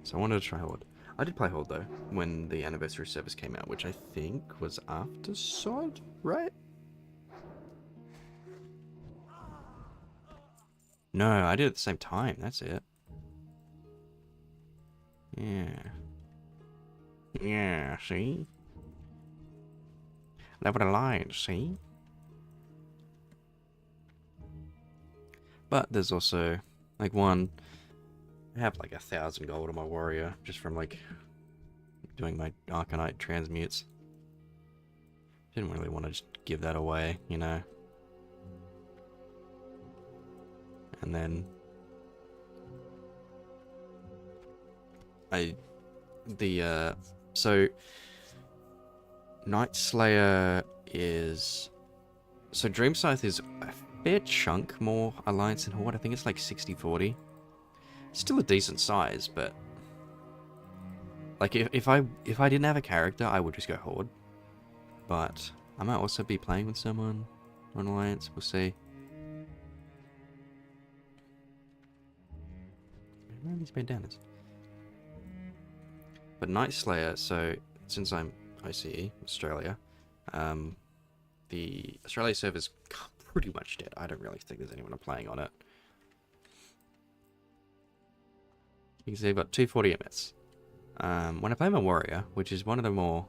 So I wanted to try Horde. I did play Horde though, when the anniversary service came out, which I think was after SOD, right? No, I did it at the same time, that's it. Yeah. Yeah, see? Level Alliance, see? But there's also, like, I have like 1,000 gold on my warrior, just from like, doing my Arcanite transmutes. Didn't really want to just give that away, you know? And then so Night Slayer is, so Dream Scythe is a fair chunk more Alliance than Horde. I think it's like 60-40. Still a decent size, but like if I didn't have a character, I would just go Horde. But I might also be playing with someone on Alliance. We'll see. Where are these bandanas? But Night Slayer, so since I'm ICE, Australia, the Australia server's pretty much dead. I don't really think there's anyone playing on it. You can see I've got 240 MS. When I play my warrior, which is one of the more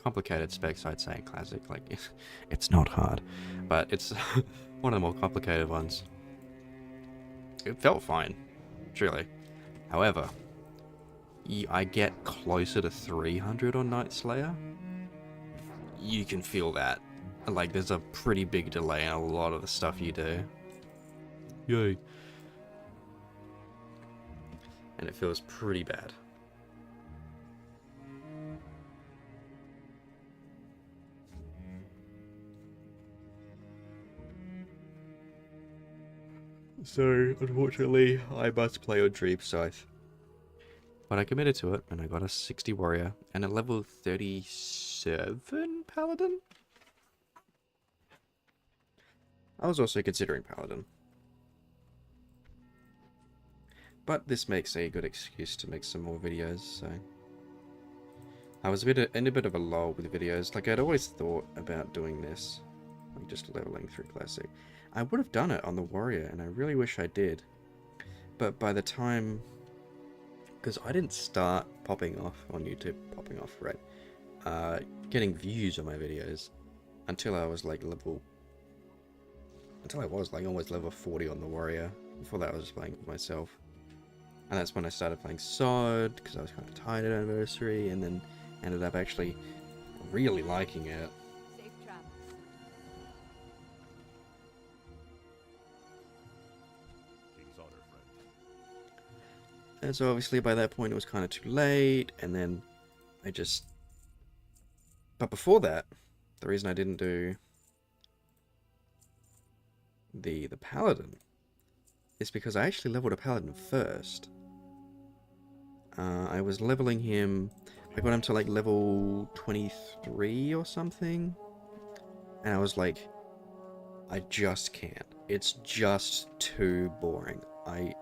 complicated specs, I'd say in Classic, like, it's not hard, but it's one of the more complicated ones. It felt fine, truly. However, I get closer to 300 on Night Slayer. You can feel that. Like, there's a pretty big delay in a lot of the stuff you do. Yay. And it feels pretty bad. So, unfortunately, I must play on Dream Scythe. But I committed to it, and I got a 60 warrior and a level 37 paladin? I was also considering paladin. But this makes a good excuse to make some more videos, so... I was in a bit of a lull with videos. Like, I'd always thought about doing this. Like, just leveling through Classic. I would have done it on the warrior, and I really wish I did. But by the time... Because I didn't start popping off on YouTube, right? Getting views on my videos until I was like almost level 40 on the warrior. Before that I was just playing with myself. And that's when I started playing SOD, because I was kind of tired at Anniversary, and then ended up actually really liking it. Safe travels. King's honor, friend. And so obviously by that point it was kind of too late, and then I just... But before that, the reason I didn't do the Paladin is because I actually leveled a Paladin first. I was leveling him... I got him to like level 23 or something. And I was like, I just can't. It's just too boring. Like...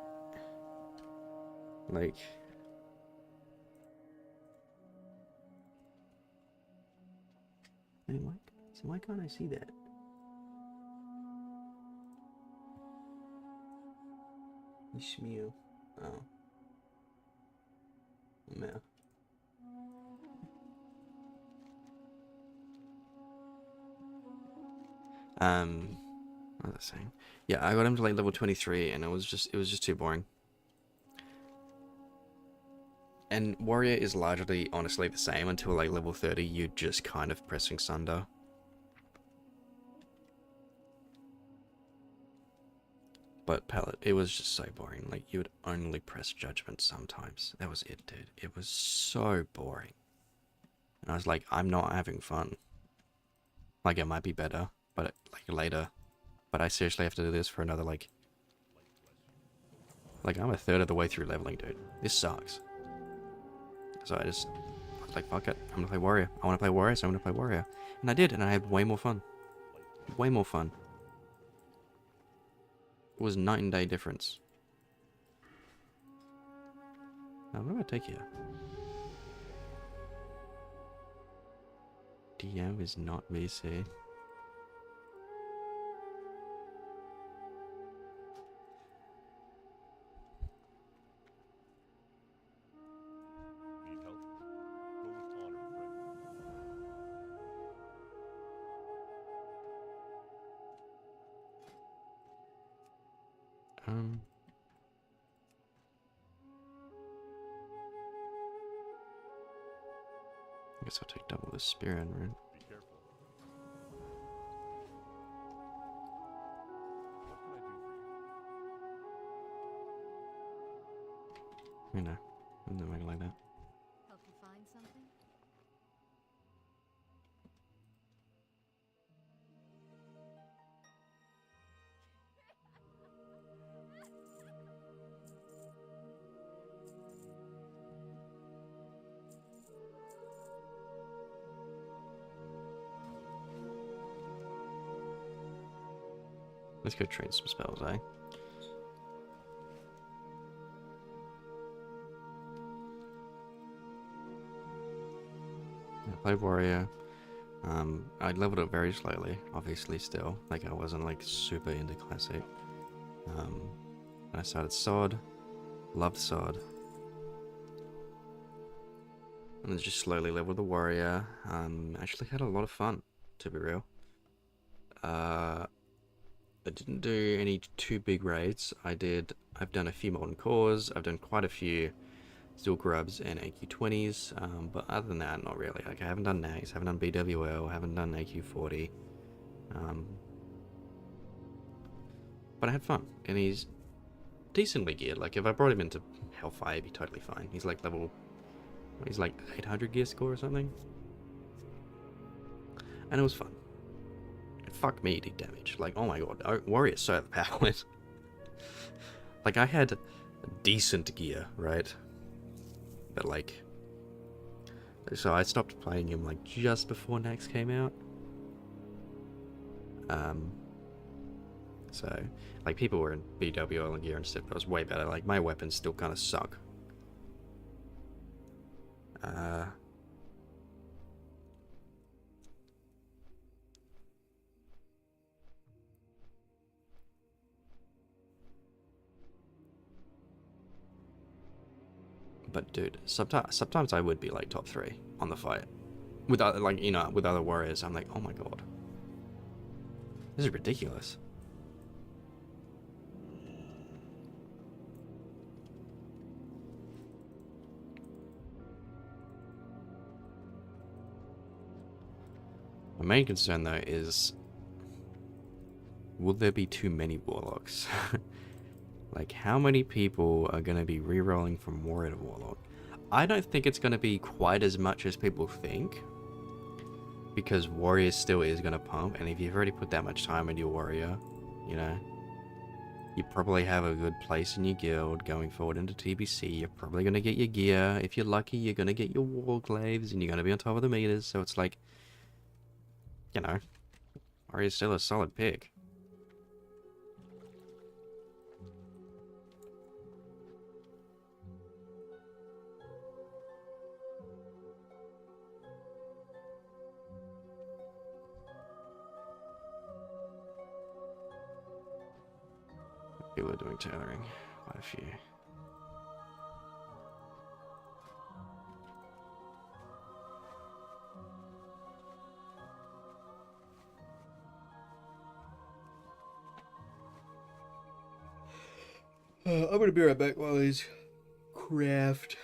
Wait, what? So why can't I see that? Ishmew. Oh. No. What was I saying? Yeah, I got him to like level 23 and it was just too boring. And Warrior is largely, honestly, the same until like level 30, you're just kind of pressing Sunder. But Palette, it was just so boring. Like, you would only press Judgment sometimes. That was it, dude. It was so boring. And I was like, I'm not having fun. Like, it might be better, but like later. But I seriously have to do this for another, like, I'm a third of the way through leveling, dude. This sucks. So I was like, fuck it. I'm gonna play Warrior. I wanna play Warrior, so I'm gonna play Warrior. And I did, and I had way more fun. Way more fun. It was night and day difference. Now, what do I take here? DM is not VC. Need help? Go with honor, friend. I guess I'll take double the spear and rune. Be careful. What can I do for you? You know, I'm not really like that. Help you find something? Let's go train some spells, eh? played warrior. I leveled it very slowly, obviously still. Like I wasn't like super into classic. I started sword, loved sword. And then just slowly leveled the warrior. Actually had a lot of fun, to be real. I didn't do any too big raids. I've done a few Molten Cores, I've done quite a few Steel Grubs and AQ20s, but other than that, not really. Like I haven't done Nags, haven't done BWL, haven't done AQ40. But I had fun, and he's decently geared. Like if I brought him into Hellfire, he'd be totally fine. He's like he's like 800 gear score or something. And it was fun. And fuck me, he did damage. Like, oh my god, Warrior's so overpowered. Like I had decent gear, right? But like, so I stopped playing him like just before Nax came out. So like people were in BWL and gear and stuff, but I was way better. Like my weapons still kind of suck. But dude, sometimes I would be like top 3 on the fight with other, like, you know, with other warriors. I'm like, oh my god, this is ridiculous. My main concern though is, will there be too many warlocks? Like, how many people are going to be rerolling from warrior to warlock? I don't think it's going to be quite as much as people think, because warrior still is going to pump, and if you've already put that much time into your warrior, you know, you probably have a good place in your guild going forward into TBC. You're probably going to get your gear. If you're lucky, you're going to get your warglaives, and you're going to be on top of the meters, so it's like, you know, warrior's still a solid pick. People are doing tailoring, quite a few. I'm gonna be right back while these craft.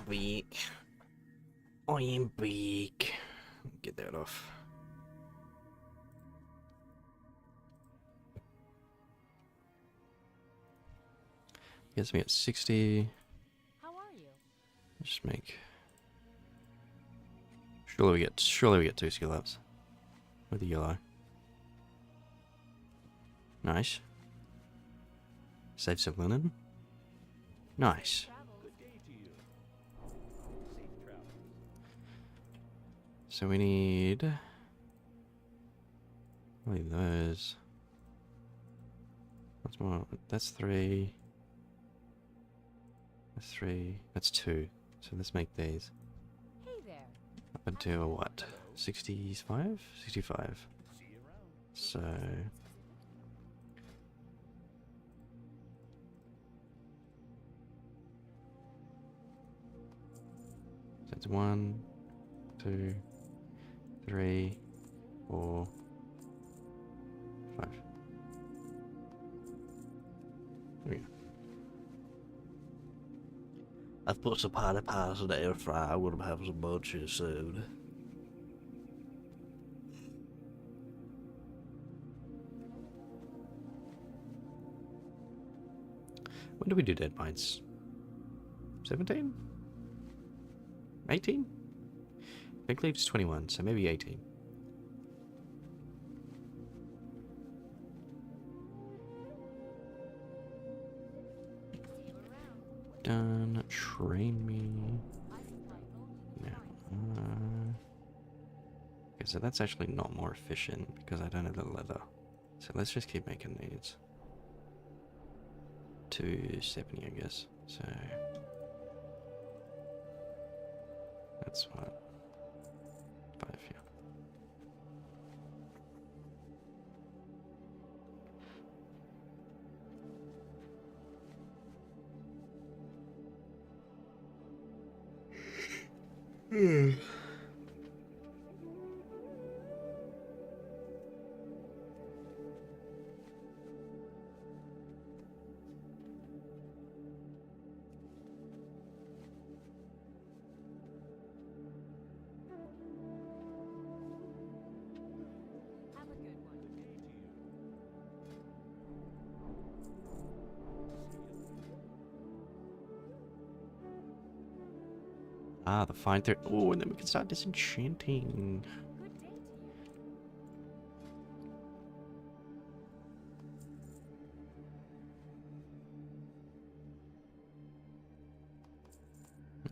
Weak. I am weak. Get that off. Gets me at 60. How are you? Just make. Surely we get 2 skill ups with the yellow. Nice. Save some linen. Nice. Good day to you. Safe travels. So we need. Only those. What's more? That's 3. That's 3. That's 2. So let's make these. Hey there. Up until what? 65? 65. See you around. So. That's 1, 2, 3, 4, 5. There we go. I've put some potty pies in the air fryer. I'm gonna have some munchies soon. When do we do dead mines? 17? 18? Big Leaf's 21, so maybe 18. Done. Train me. No. Okay, so that's actually not more efficient because I don't have the leather. So let's just keep making these. 270, I guess. So that's what? 5, yeah. Have a good one. Good day to you. Ah, the fine thread. Oh, and then we can start disenchanting. Good day to you.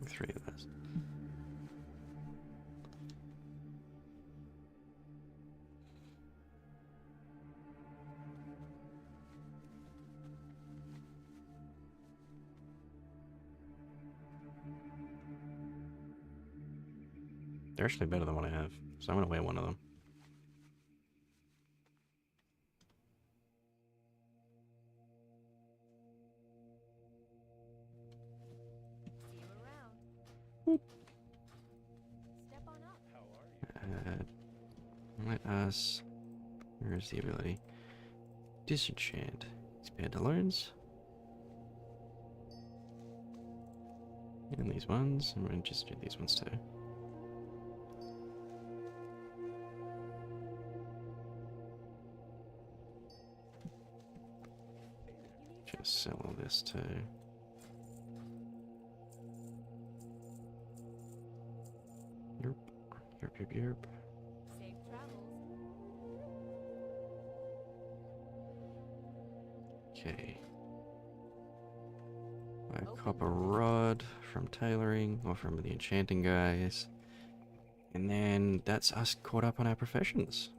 3 of those. They're actually better than what I have, so I'm gonna wear one of them. See you around. Step on up. How are you? Let us. Where's the ability? Disenchant. Expand to learns. And these ones, and we're gonna just do these ones too. Just sell all this too. Yerp, yerp, yerp, yerp. Safe travels. Okay. A copper rod from tailoring, or from the enchanting guys. And then that's us caught up on our professions.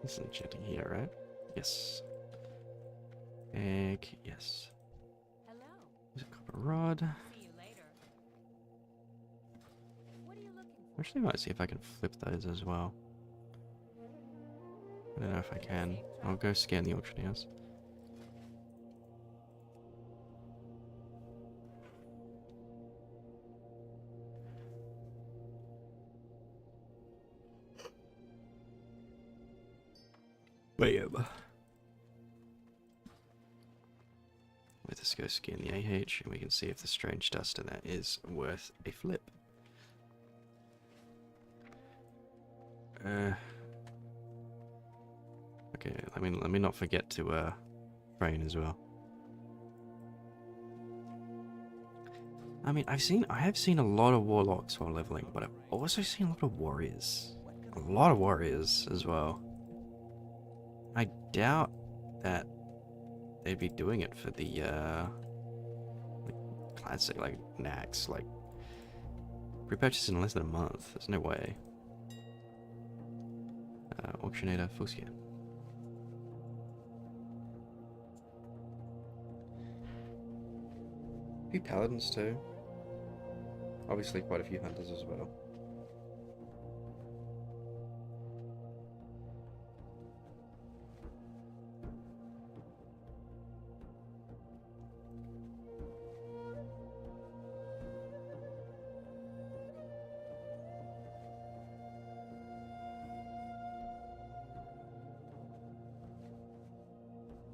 This is enchanting here, right? Yes. Egg, yes. Hello. There's a copper rod. See you later. What are you looking for? Actually, I might see if I can flip those as well. I don't know if I can. I'll go scan the auction house. Bam. Let us go scan the AH and we can see if the strange dust in that is worth a flip. Okay, let me not forget to train as well. I mean, I have seen a lot of warlocks while leveling, but I've also seen a lot of warriors. A lot of warriors as well. I doubt that they'd be doing it for the like classic like Nax, like repurchase in less than a month. There's no way. Auctionator full scan. A few paladins too. Obviously quite a few hunters as well.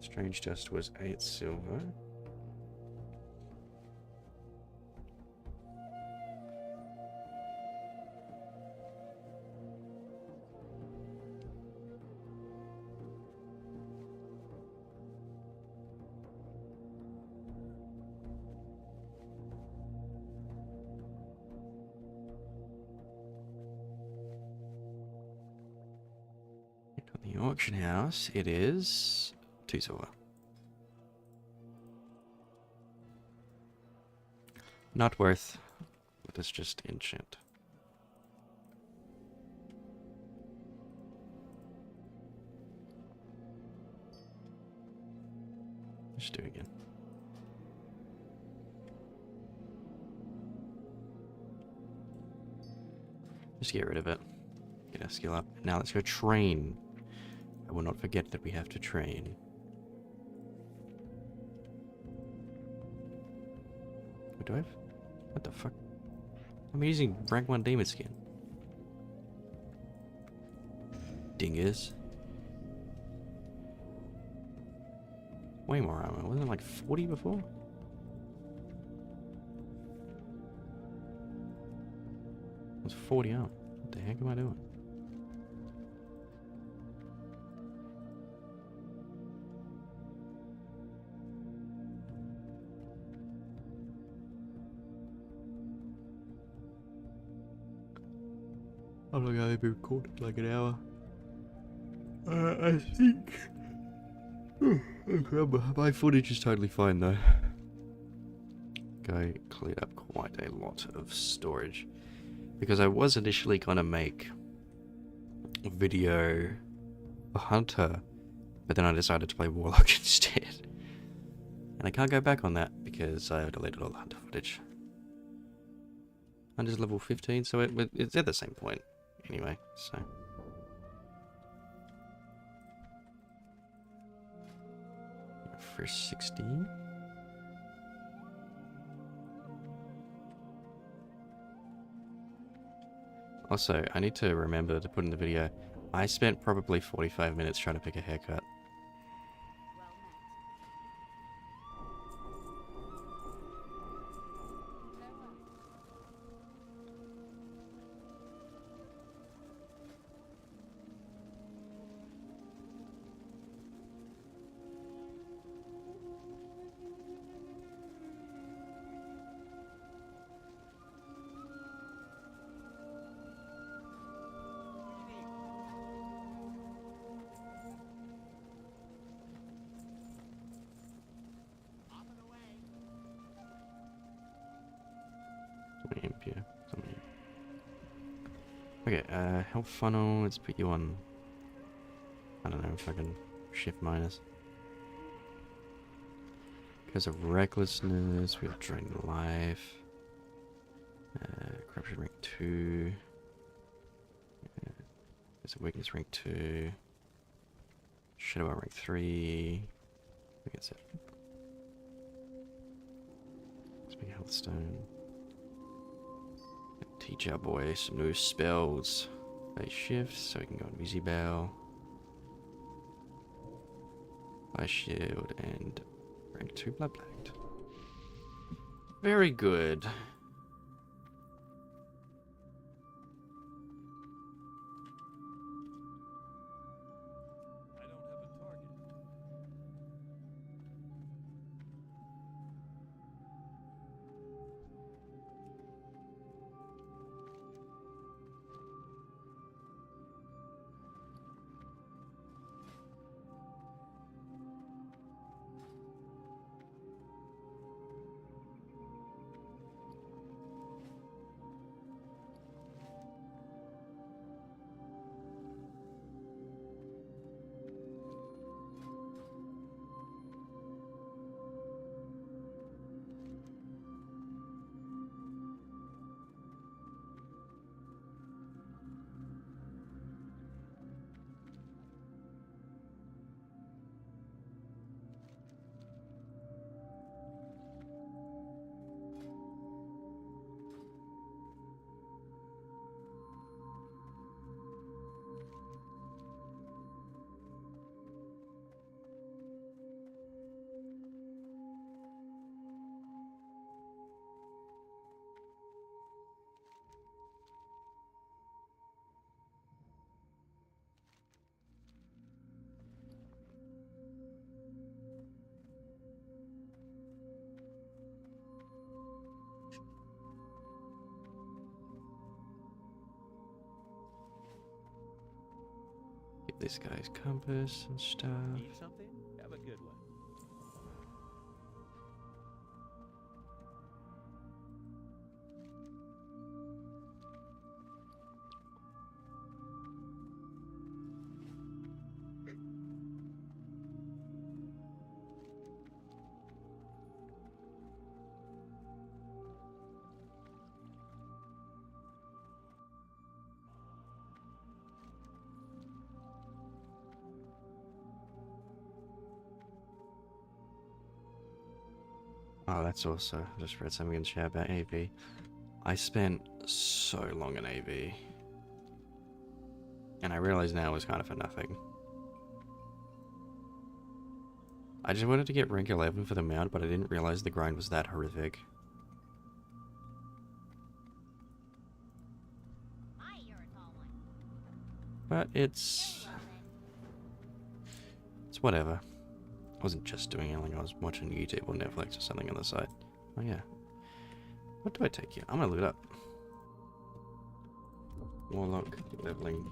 Strange dust was 8 silver. On the auction house, it is 2 silver. Not worth. Let us just enchant. Just do it again. Just get rid of it. Get our skill up. Now let's go train. I will not forget that we have to train. What do I have? What the fuck? I'm using rank 1 demon skin. Dingus. Way more armor. Wasn't it like 40 before? It was 40 armor. What the heck am I doing? I'm not going to be recording like an hour. I think. My footage is totally fine though. Guy cleared up quite a lot of storage because I was initially gonna make a video for Hunter, but then I decided to play Warlock instead, and I can't go back on that because I deleted all the Hunter footage. Hunter's level 15, so it's at the same point anyway. So. For 60. Also, I need to remember to put in the video, I spent probably 45 minutes trying to pick a haircut. Okay, health funnel, let's put you on, I don't know if I can shift minus. Because of recklessness, we have drained life. Corruption rank 2. There's a weakness rank 2. Shadow rank 3. I think that's it. Let's make a health stone. Teach our boy some new spells. They shift so we can go on Easy Bell. my shield, and rank 2 blood pact. Very good. I don't have a target. Get this guy's compass and stuff. Need something? Have a good one. Oh, that's also, I just read something in chat about AV. I spent so long in AV. And I realize now it was kind of for nothing. I just wanted to get rank 11 for the mount, but I didn't realize the grind was that horrific. But it's whatever. I wasn't just doing anything, I was watching YouTube or Netflix or something on the side. Oh yeah. What do I take here? I'm gonna look it up. Warlock leveling.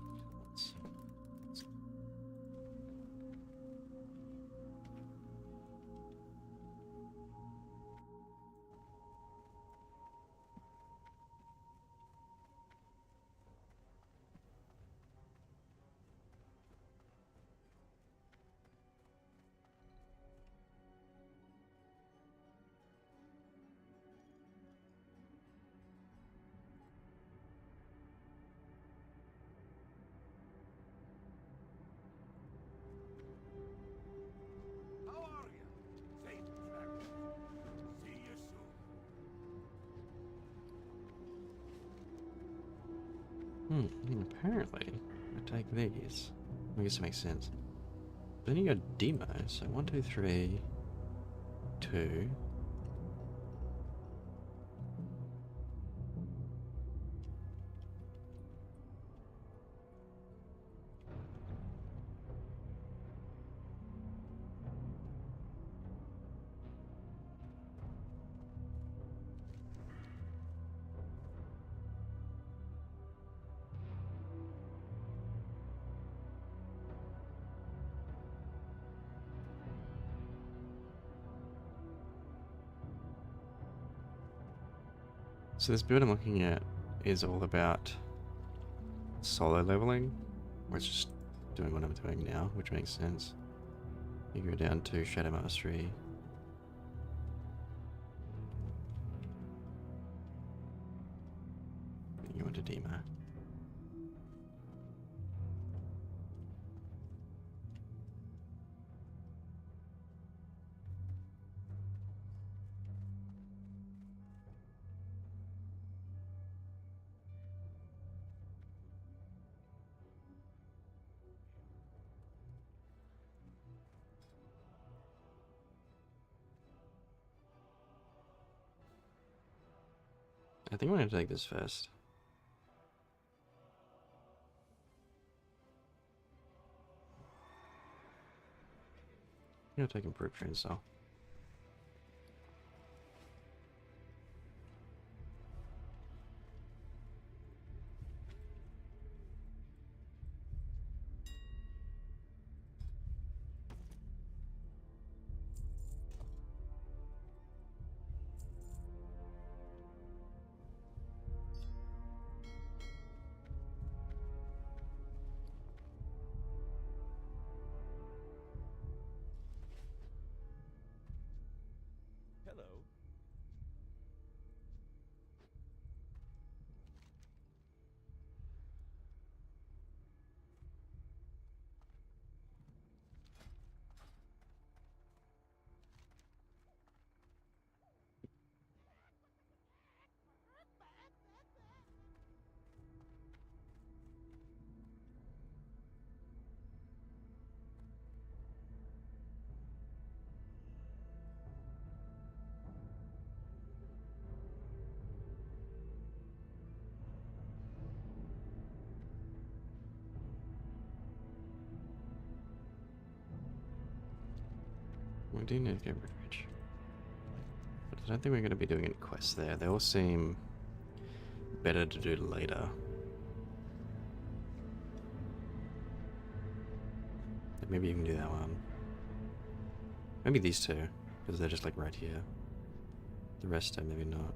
How are you? Safe travel. See you soon. Apparently, I take these. I guess it makes sense. Then you got demo, so 1, 2, 3, 2. So this build I'm looking at is all about solo leveling, where it's just doing what I'm doing now, which makes sense. You go down to Shadow Mastery. And you go into Demo. I think I'm gonna take this first. I'm gonna take improved chainsaw. Hello. We do need to get rich. But I don't think we're going to be doing any quests there. They all seem better to do later. Maybe you can do that one. Maybe these two, because they're just like right here. The rest, maybe not.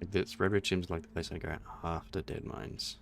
Like this Red Ridge seems like the place I go after Dead Mines.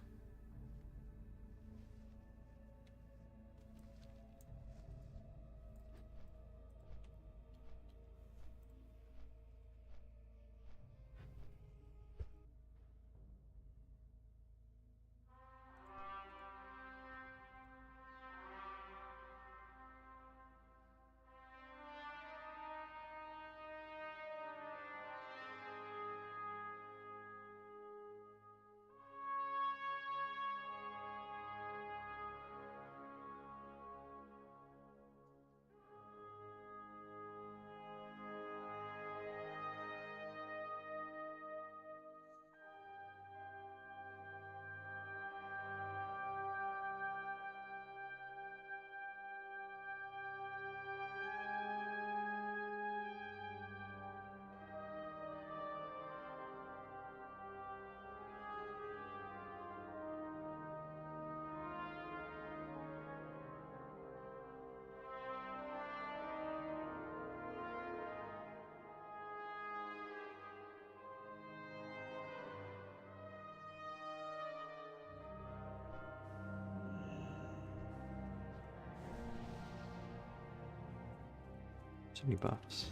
So many buffs.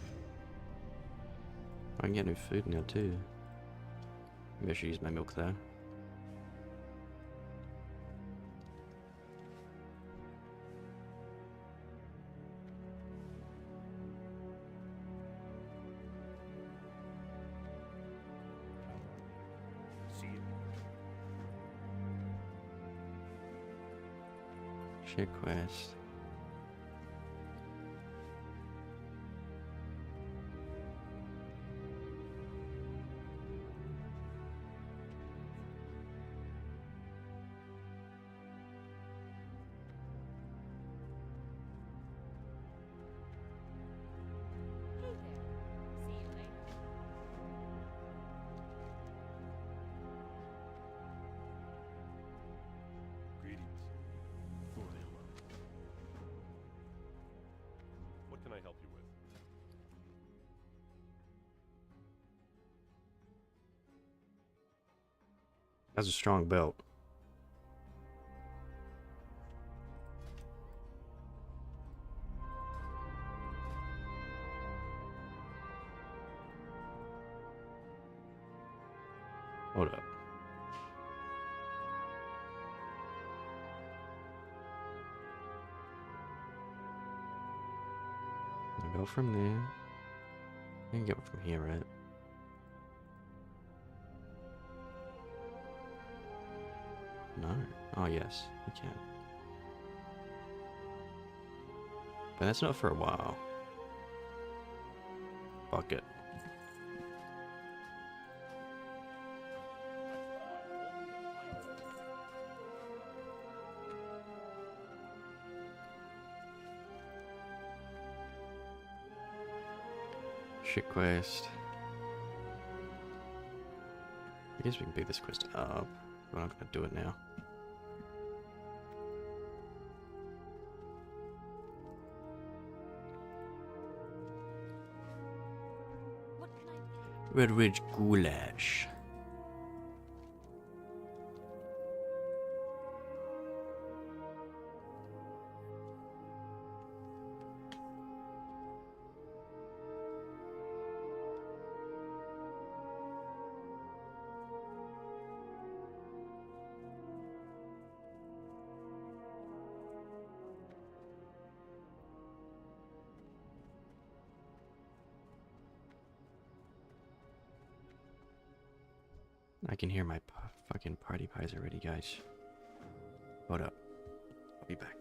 I can get new food now too. Maybe I should use my milk there. See you. Share quest. Hey there. See you later. Greetings. What can I help you with? That's a strong belt. Hold up. I go from there. can get it from here, right? No. Oh, yes, you can. But that's not for a while. Fuck it. Shit quest. I guess we can pick this quest up. We're not gonna do it now. What can I Red Ridge Goulash. I can hear my fucking party pies already, guys. Hold up. I'll be back.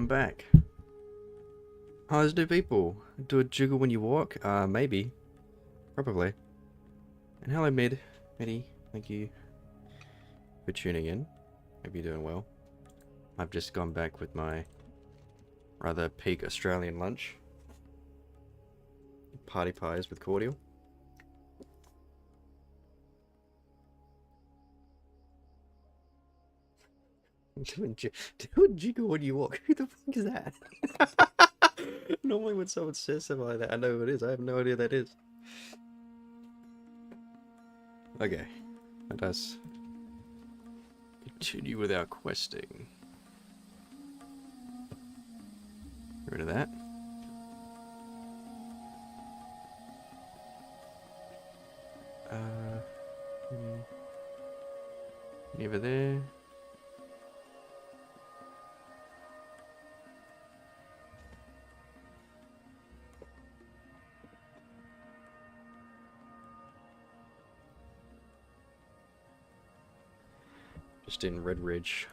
back. Oh, there's new people. Do a jiggle when you walk? Maybe. Probably. And hello, Midi. Thank you for tuning in. Hope you're doing well. I've just gone back with my rather peak Australian lunch. Party pies with cordial. Do a jiggle when you walk. Who the fuck is that? Normally when someone says something like that, I know who it is. I have no idea who that is. Okay. Let us continue with our questing. Get rid of that. Over there. Just in Red Ridge.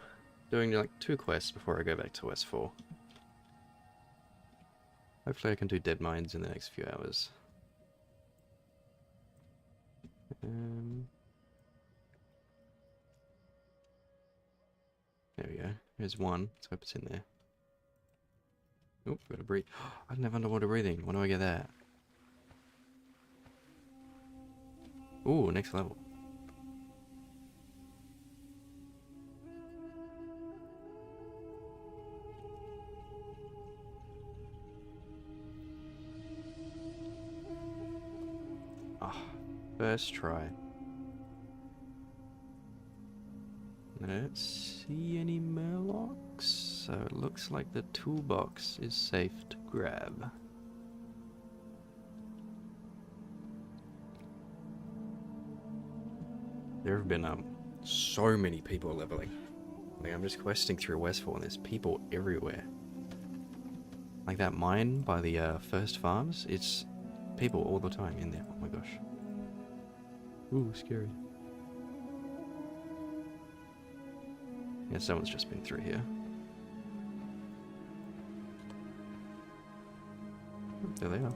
Doing like 2 quests before I go back to S4. Hopefully I can do Dead Mines in the next few hours. There we go. Here's one. Let's hope it's in there. Oh, gotta breathe. I didn't have underwater breathing. When do I get that? Ooh, next level. Ah, first try. I don't see any murlocs, so it looks like the toolbox is safe to grab. There have been so many people leveling. Like, I'm just questing through Westfall and there's people everywhere. Like that mine by the first farms, it's people all the time in there. Oh my gosh. Ooh, scary. Yeah, someone's just been through here. Oh, there they are.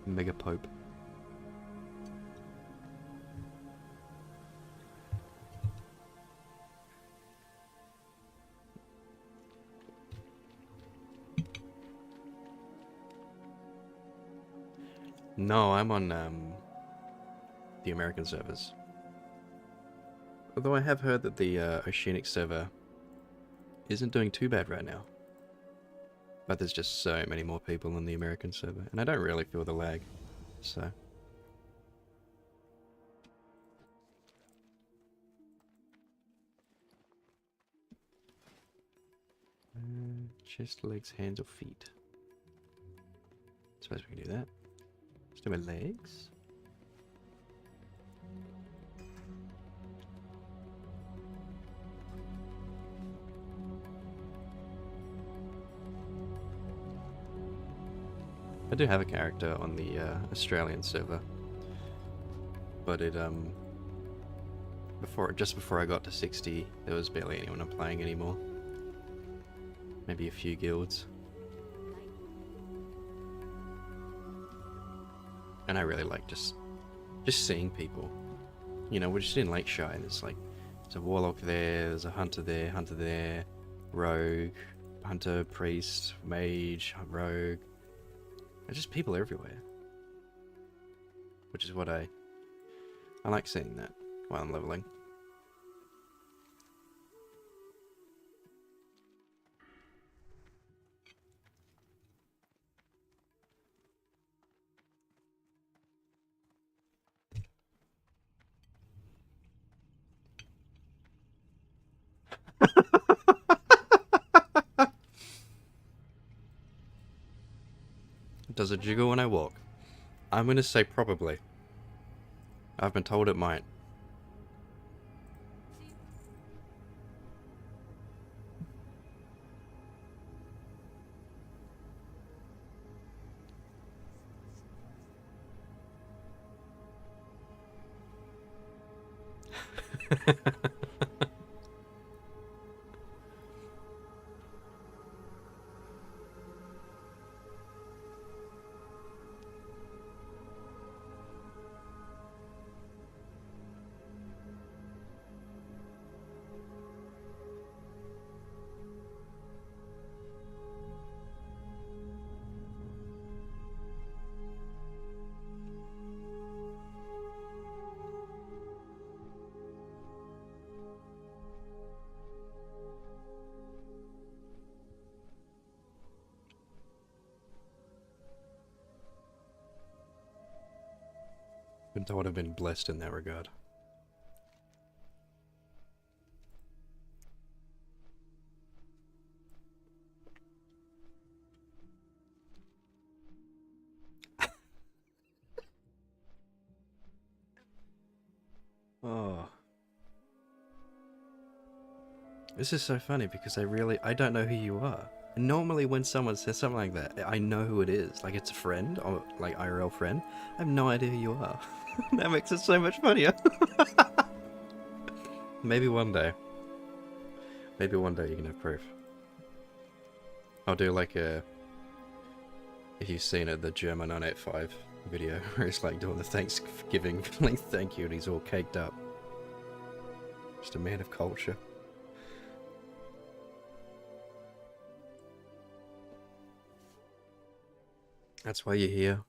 Mega Pope. No, I'm on the American servers. Although I have heard that the Oceanic server isn't doing too bad right now. But there's just so many more people on the American server, and I don't really feel the lag, so... chest, legs, hands, or feet? Suppose we can do that. Let's do my legs. I do have a character on the Australian server, but it just before I got to 60, there was barely anyone playing anymore. Maybe a few guilds. And I really like just seeing people. You know, we're just in Lakeshire, and there's a warlock there, there's a hunter there, rogue, hunter, priest, mage, rogue. There's just people everywhere. Which is what I like seeing that while I'm leveling. Does it jiggle when I walk? I'm gonna say probably. I've been told it might. Been told I've been blessed in that regard. Oh. This is so funny because I don't know who you are. And normally when someone says something like that, I know who it is. Like it's a friend, or like IRL friend. I have no idea who you are. That makes it so much funnier. Maybe one day. Maybe one day you can have proof. I'll do like a... If you've seen it, the German 985 video, where it's like doing the Thanksgiving, like thank you, and he's all caked up. Just a man of culture. That's why you're here.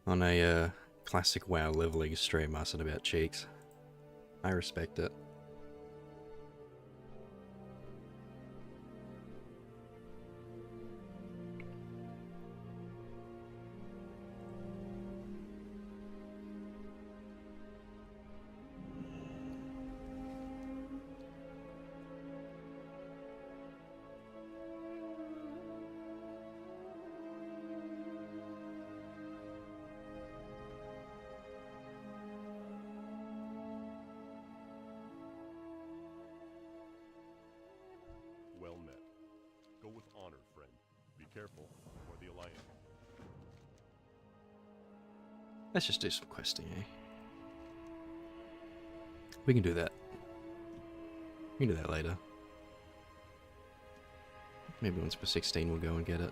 On a classic WoW leveling stream asking about cheeks. I respect it. Well met. Go with honor, friend. Be careful, or the Alliance. Let's just do some questing, eh? We can do that. We can do that later. Maybe once we're 16 we'll go and get it.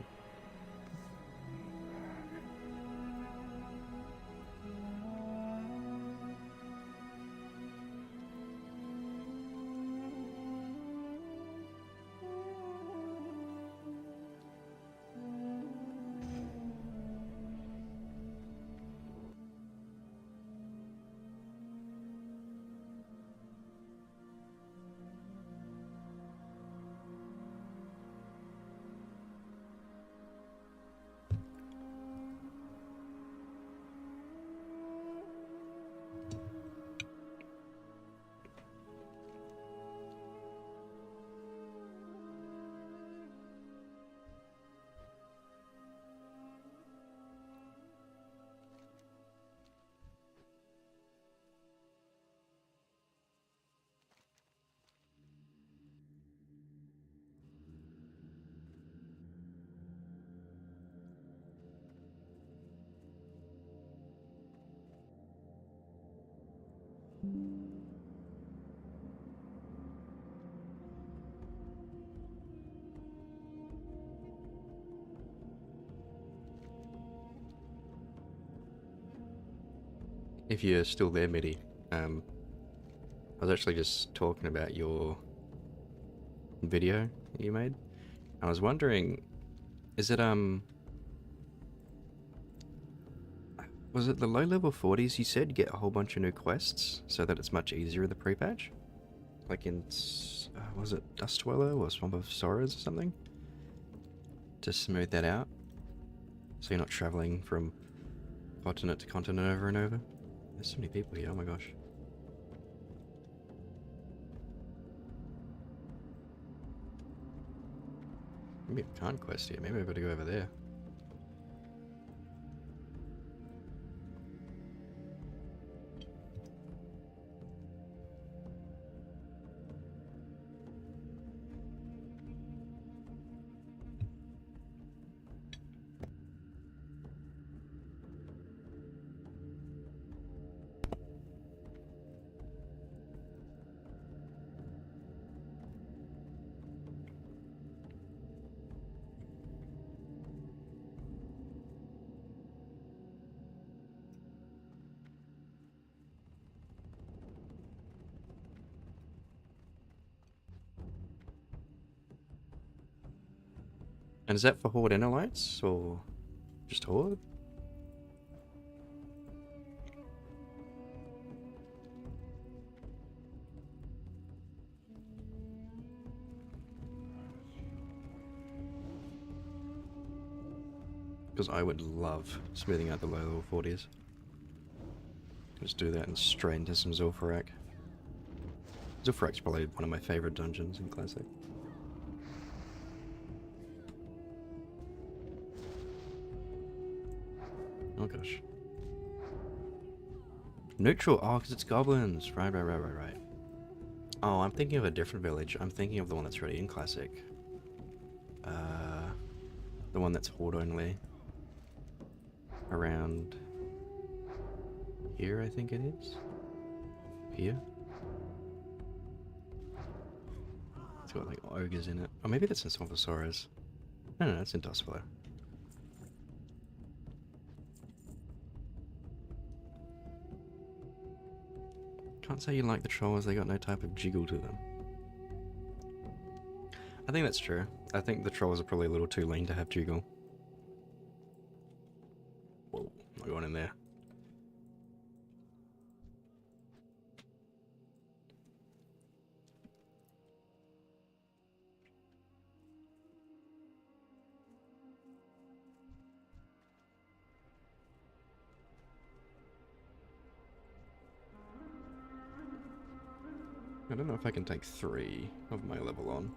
If you're still there, Mitty, I was actually just talking about your video you made. I was wondering, is it, was it the low-level 40s you said you get a whole bunch of new quests so that it's much easier in the pre-patch? Like in, was it Dust Dweller or Swamp of Sorrows or something? To smooth that out? So you're not traveling from continent to continent over and over? There's so many people here, oh my gosh. Maybe I can't quest here, maybe I better go over there. And is that for Horde and Alliance, or just Horde? Because I would love smoothing out the low level 40s. Just do that and straight into some Zul'Farrak. Zul'Farrak's probably one of my favorite dungeons in Classic. Oh gosh. Neutral. Oh, because it's goblins. Right. Oh, I'm thinking of a different village. I'm thinking of the one that's already in Classic. The one that's horde only. Around here, I think it is. Here. It's got like ogres in it. Oh, maybe that's in Sylvasaurus. No, that's in Dustflow. Can't say you like the trolls, they got no type of jiggle to them. I think that's true. I think the trolls are probably a little too lean to have jiggle. Whoa, not going in there. I don't know if I can take 3 of my level on.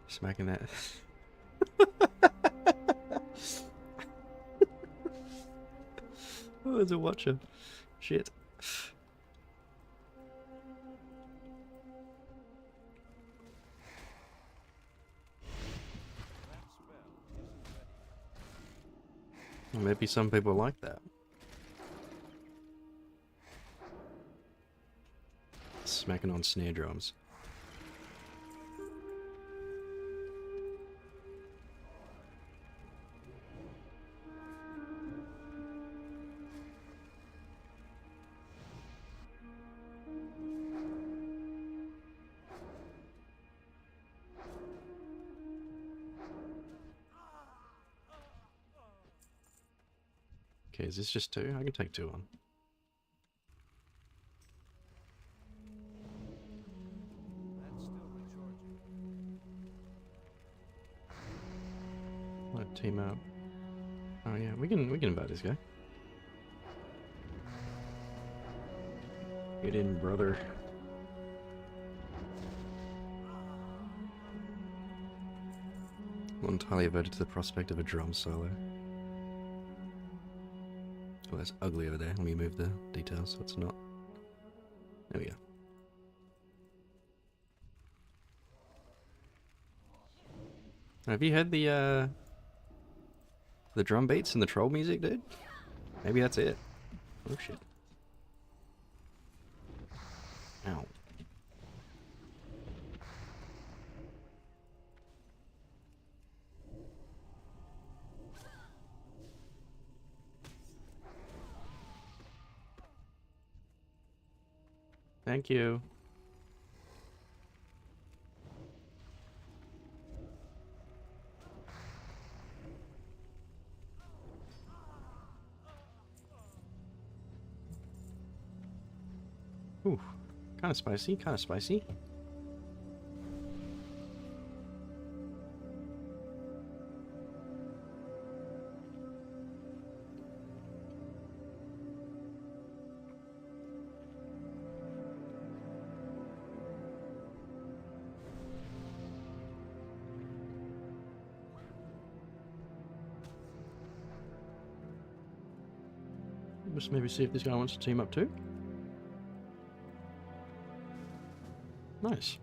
Smacking that. Oh, there's a watcher. Shit. Well, maybe some people like that. Smacking on snare drums. Okay, is this just 2? I can take 2 on. That's still recharging. Let team up. Oh yeah, we can invite this guy. Get in, brother. I'm entirely averted to the prospect of a drum solo. Oh, that's ugly over there. Let me move the details so it's not. There we go. Have you heard the drum beats and the troll music, dude? Maybe that's it. Oh shit. Ow. Thank you. Ooh, kind of spicy, kind of spicy. Let's maybe see if this guy wants to team up too. Nice.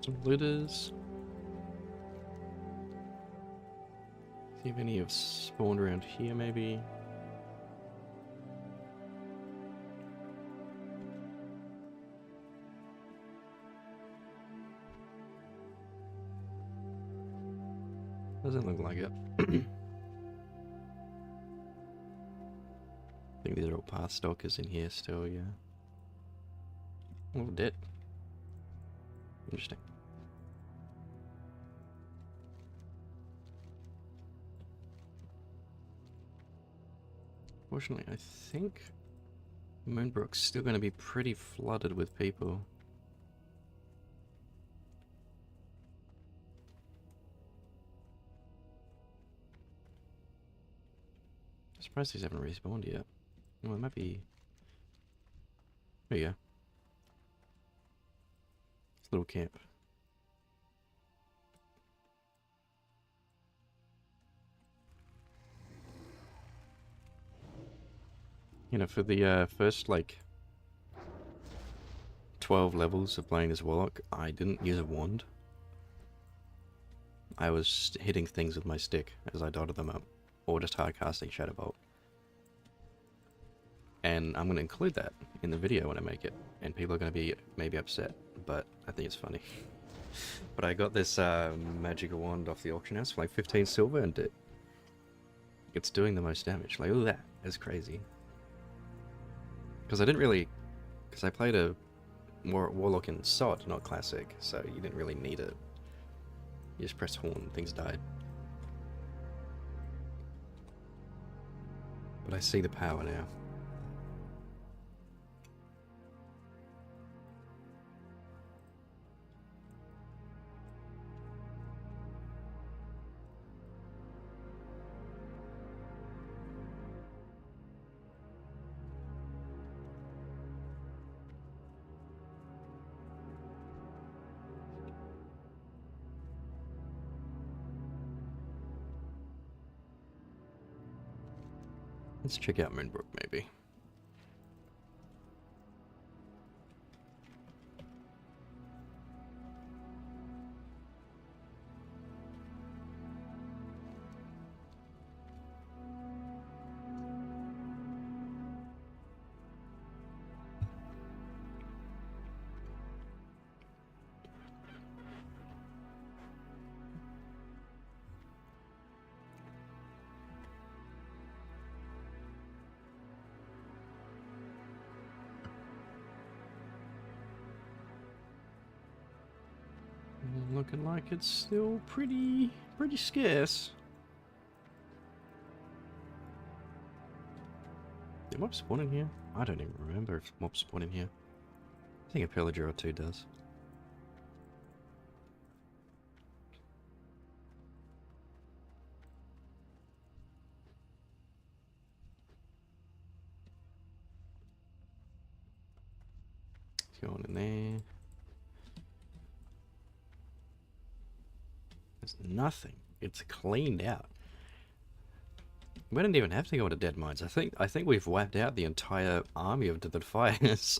Some looters. See if any have spawned around here maybe. Doesn't look like it. I think these are all path stalkers in here still, yeah. Oh, dead. Interesting. Fortunately, I think Moonbrook's still going to be pretty flooded with people. surprised these haven't respawned yet. Well, it might be... There you go. It's a little camp. You know, for the first, like, 12 levels of playing this Warlock, I didn't use a wand. I was hitting things with my stick as I dotted them up, or just hard casting Shadow Bolt. And I'm going to include that in the video when I make it, and people are going to be maybe upset, but I think it's funny. But I got this magical wand off the auction house for like 15 silver, and it's doing the most damage. Like, look at that, that's crazy. Because I didn't really, because I played a Warlock in SOD, not Classic, so you didn't really need it. You just pressed horn and things died. But I see the power now. Let's check out Moonbrook, maybe. Looking like it's still pretty scarce. Did mobs spawn in here? I don't even remember if mobs spawn in here. I think a pillager or two does. Let's go on in there. There's nothing. It's cleaned out. We didn't even have to go into dead mines. I think we've wiped out the entire army of the Defiers.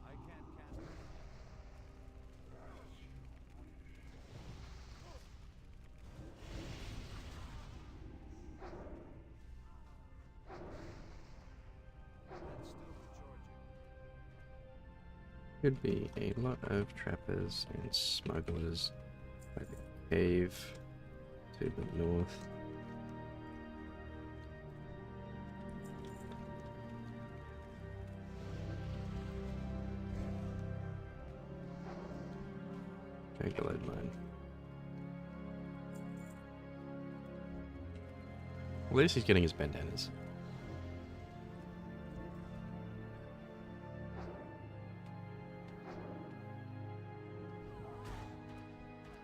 I can't cast it. And still recharging. Could be a lot of trappers and smugglers by the cave to the north. Okay, load mine. At least he's getting his bandanas.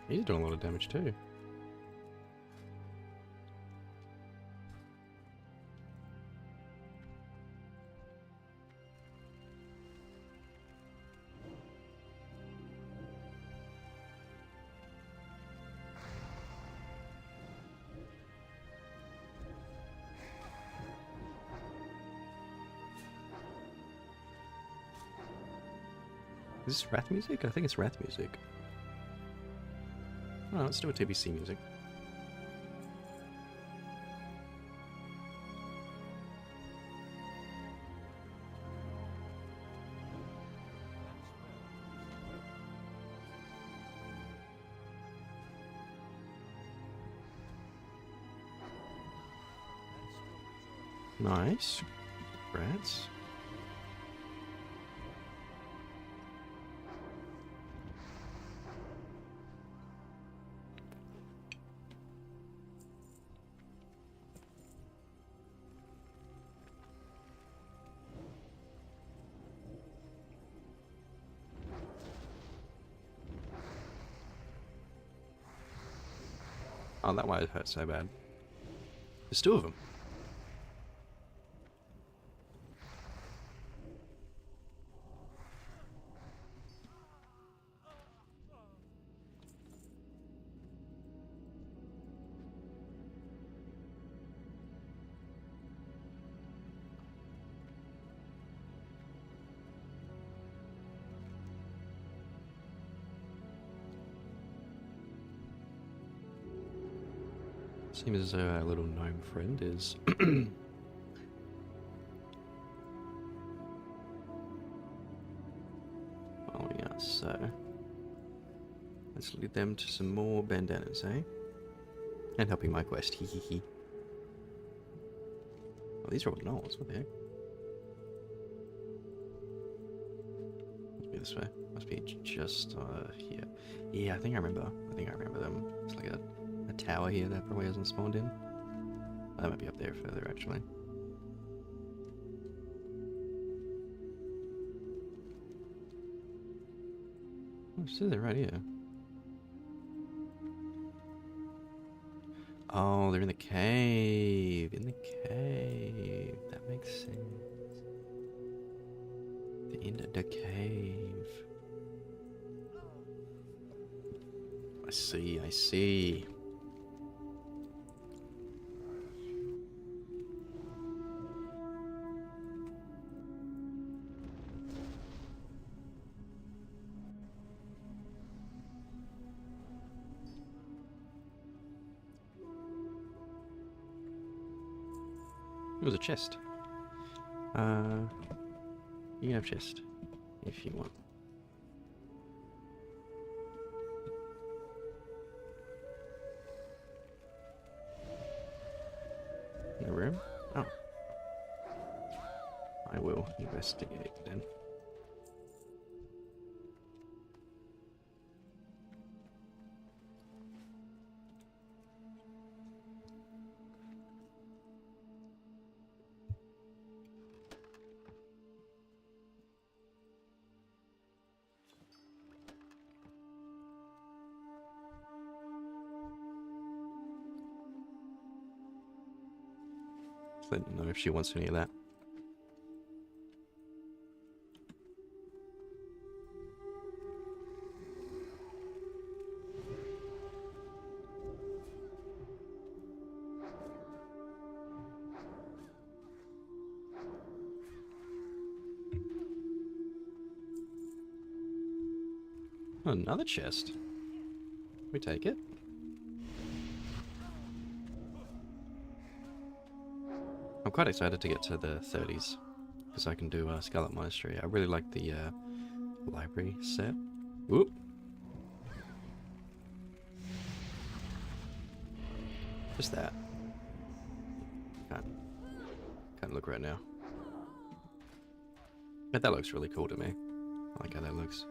He's doing a lot of damage too. Is this Wrath music? I think it's Wrath music. Oh, let's do a TBC music. Nice. Rats. Oh, that why it hurt so bad. There's two of them. Seems as though our little gnome friend is following us, so let's lead them to some more bandanas, eh? And helping my quest, hee hee hee. Oh, these are all gnolls, what the heck? Must be this way. Must be just here. Yeah, I think I remember them. It's like a tower here that probably hasn't spawned in. That might be up there further, actually. Oh, see, they're right here. Oh, they're in the cave. In the cave. That makes sense. They're in the cave. I see, I see. It was a chest. You can have chest if you want. In the room? Oh. I will investigate then. I don't know if she wants any of that. Oh, another chest. We take it. I'm quite excited to get to the 30s, because I can do Scarlet Monastery. I really like the library set. Whoop! Just that. Can't look right now. But that looks really cool to me. I like how that looks.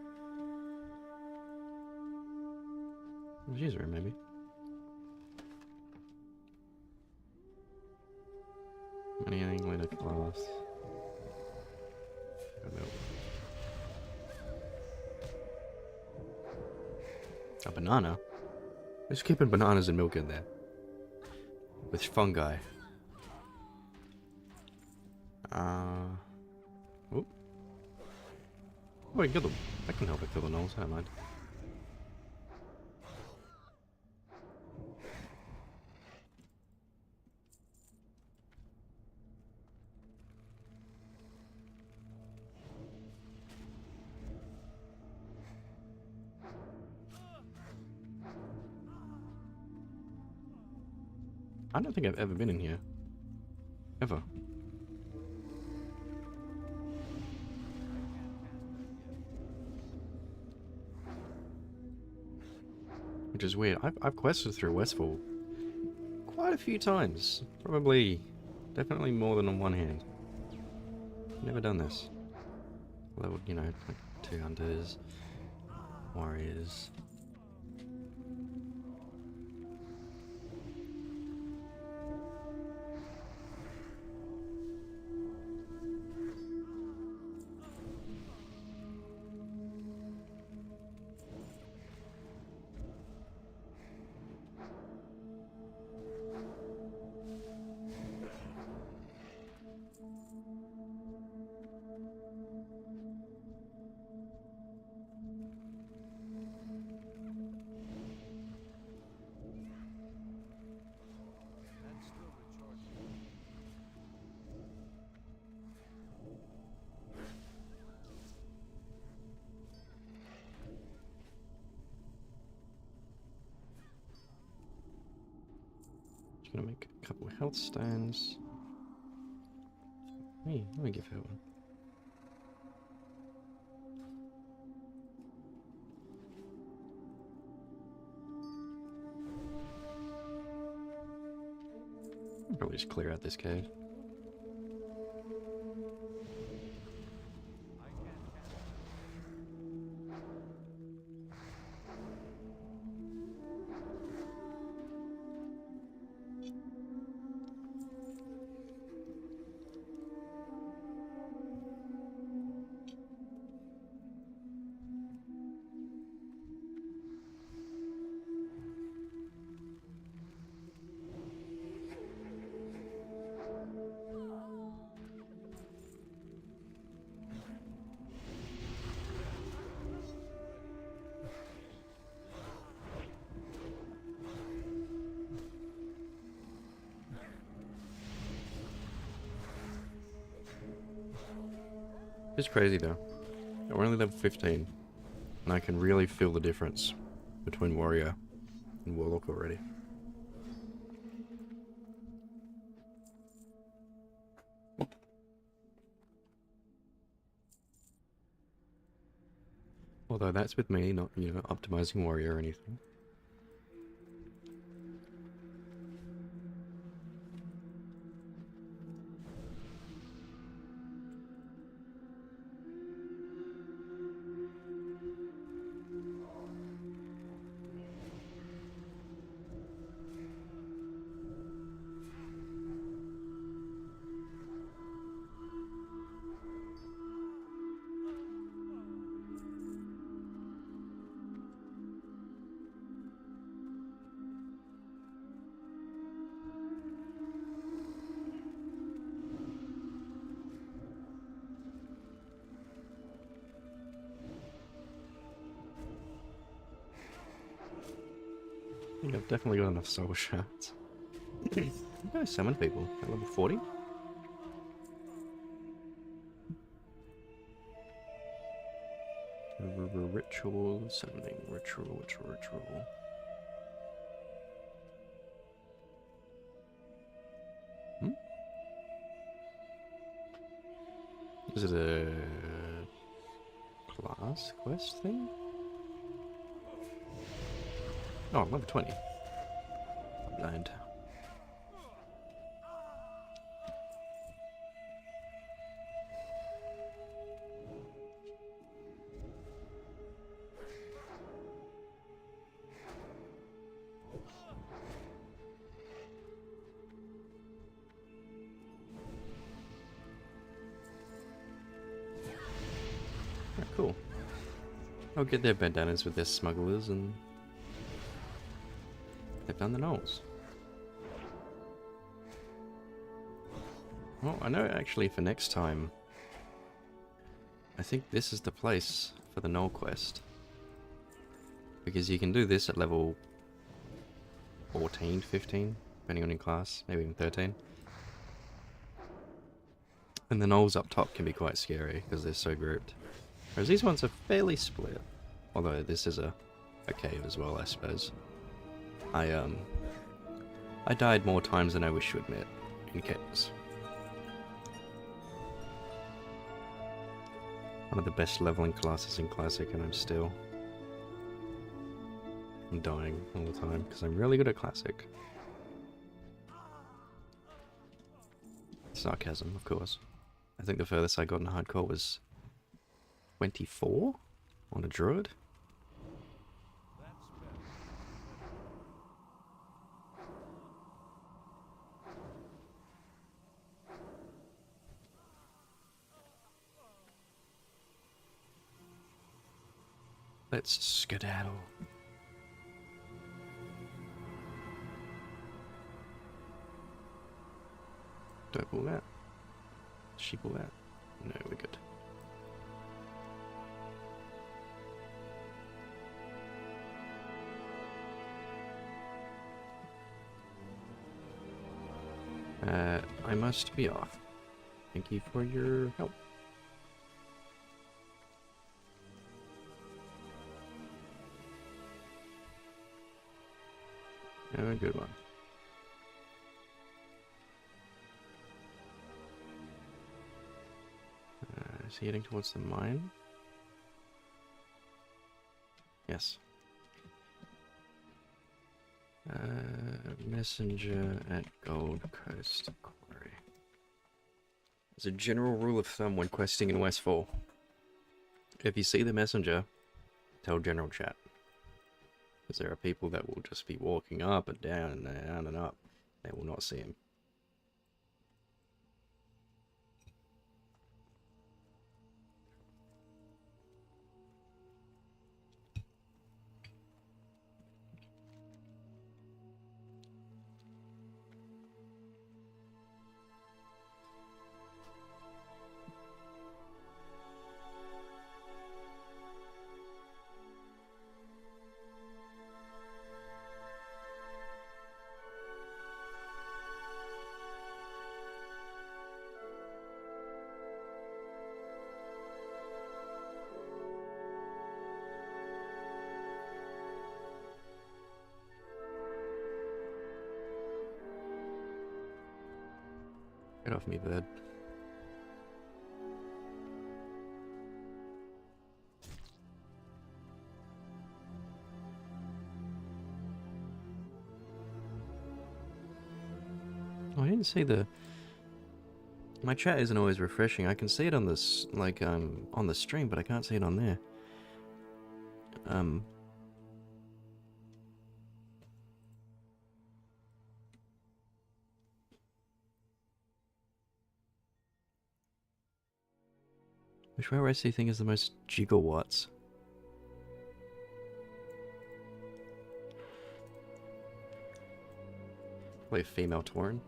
Use room, maybe. Anything with a cloth. A banana? Who's keeping bananas and milk in there? With fungi. Whoop. Oh, I can kill them. I can help it kill the gnolls, I don't mind. I don't think I've ever been in here. Ever. Which is weird. I've quested through Westfall quite a few times. Probably, definitely more than on one hand. Never done this. Level, you know, like 2 hunters, warriors. And still recharging. Just gonna make a couple of health stands. Hey, let me give her one. I'll probably just clear out this cave. It's crazy though. We're only level 15, and I can really feel the difference between warrior and warlock already. Although that's with me, not, you know, optimizing warrior or anything. I think I've definitely got enough soul shards. I'm gonna summon people at level 40. Ritual summoning, ritual. Hmm? Is it a class quest thing? Oh, level 20. I'm blind. Oh, cool. I'll get their bandanas with their smugglers and they've done the knolls. Well, I know actually for next time, I think this is the place for the knoll quest. Because you can do this at level 14, 15, depending on your class, maybe even 13. And the knolls up top can be quite scary because they're so grouped. Whereas these ones are fairly split. Although this is a cave as well, I suppose. I I died more times than I wish to admit in case. One of the best leveling classes in Classic, and I'm dying all the time because I'm really good at Classic. Sarcasm, of course. I think the furthest I got in Hardcore was 24 on a Druid. Let's skedaddle. Do I pull that? Does she pull that? No, we're good. I must be off. Thank you for your help. A good one. Is he heading towards the mine? Yes. Messenger at Gold Coast Quarry. As a general rule of thumb when questing in Westfall, if you see the messenger, tell general chat. Because there are people that will just be walking up and down and down and up. They will not see him. Get off me, bird. Oh, I didn't see the... My chat isn't always refreshing. I can see it on this, like, on the stream, but I can't see it on there. Which way race do you think is the most gigawatts? Probably a female Tauren.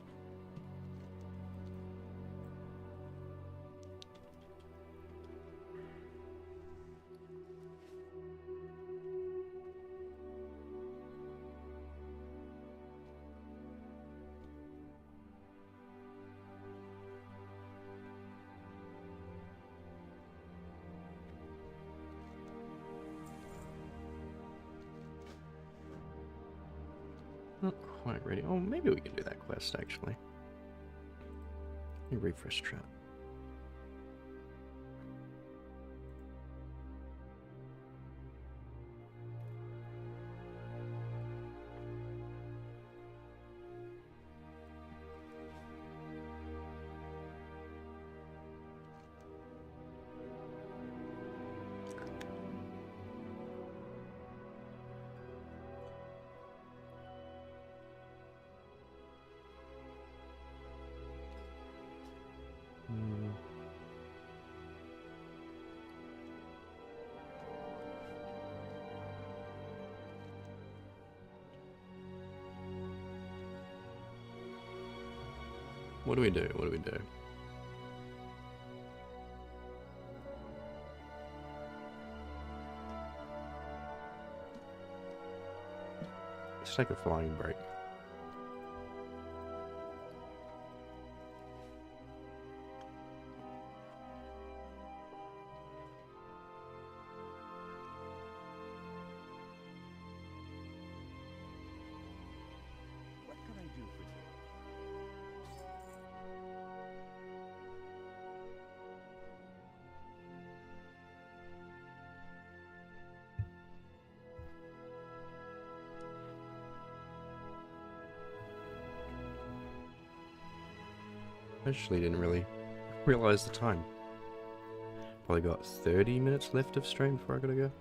Not quite ready. Oh, maybe we can do that quest, actually. Let me refresh chat. What do we do? What do we do? Let's take a flying break. What can I do I actually didn't really realize the time. Probably got 30 minutes left of stream before I gotta go.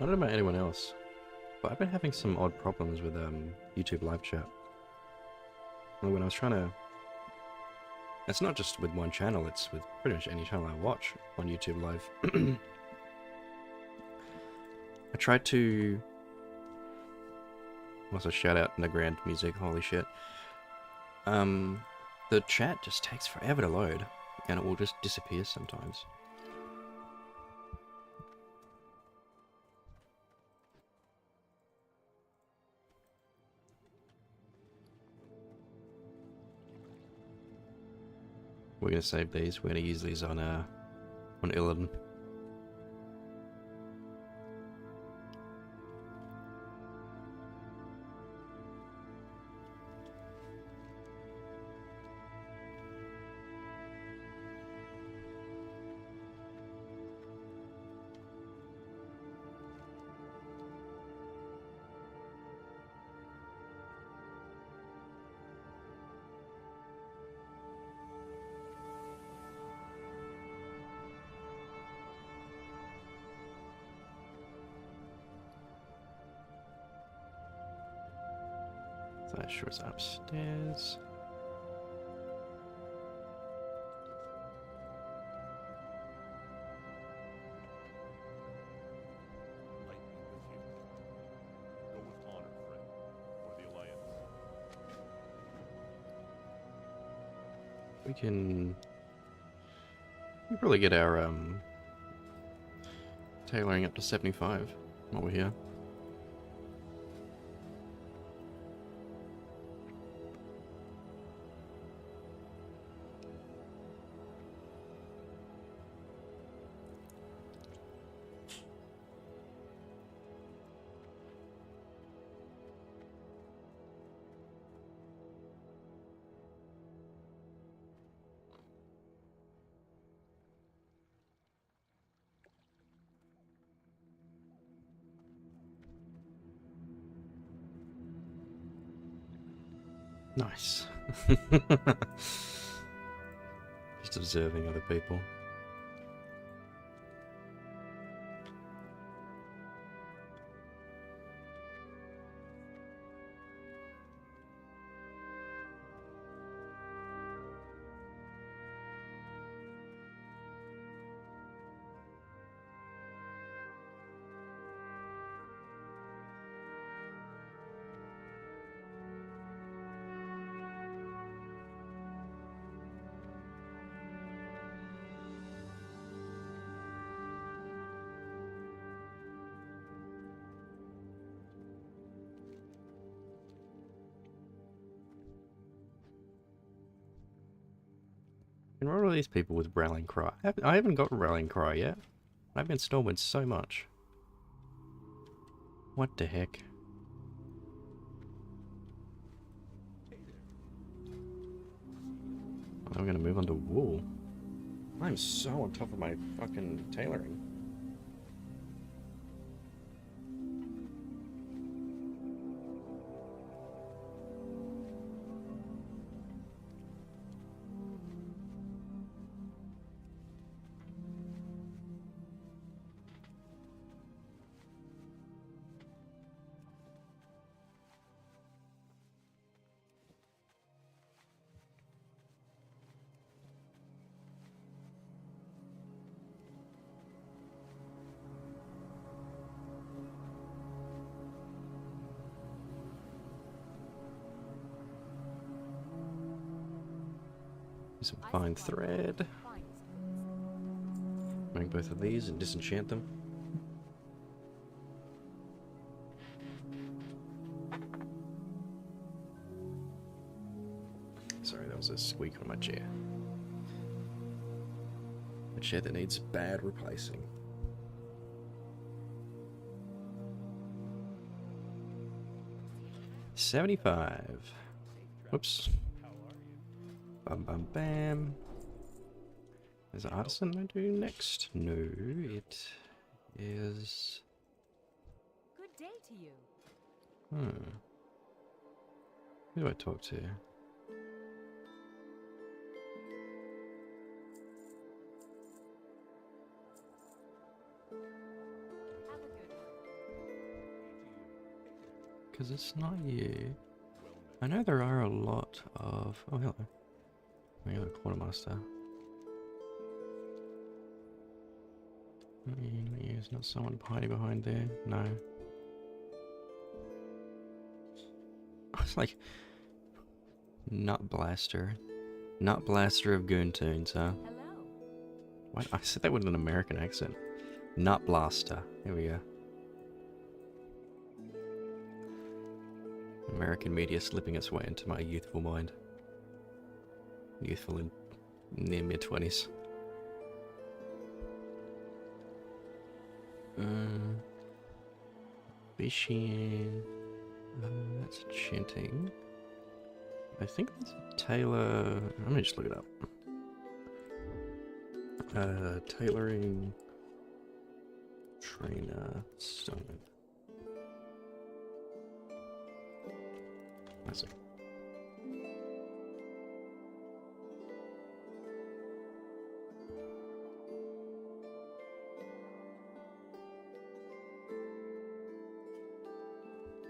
I don't know about anyone else, but I've been having some odd problems with YouTube live chat. Well, when I was trying to... It's not just with one channel, it's with pretty much any channel I watch on YouTube live. I tried to... Also shout out Nagrand Music, holy shit. The chat just takes forever to load, and it will just disappear sometimes. We're gonna save these. We're gonna use these on Illidan. That sure is upstairs. Light be with you. Go with honor, friend, for the Alliance. We can probably get our tailoring up to 75 while we're here. Nice. Just observing other people. And what are all these people with rallying cry? I haven't got rallying cry yet. I've been storming so much. What the heck? I'm gonna move on to wool. I'm so on top of my fucking tailoring. Some fine thread. Make both of these and disenchant them. Sorry, that was a squeak on my chair. A chair that needs bad replacing. $75. Whoops. Bam bam bam. Is it artisan I do next? No, it is. Good day to you. Who do I talk to? Have a good one. Because it's not you. I know there are a lot of. Oh, hello. I got a quartermaster. There's not someone hiding behind there. No. It's like Nut Blaster. Nut Blaster of Goontoons, huh? Hello. What? I said that with an American accent. Nut Blaster. There we go. American media slipping its way into my youthful mind. Youthful in near mid-20s. Fishing. That's chanting. I think that's a tailor. Let me just look it up. Tailoring trainer stone. That's it.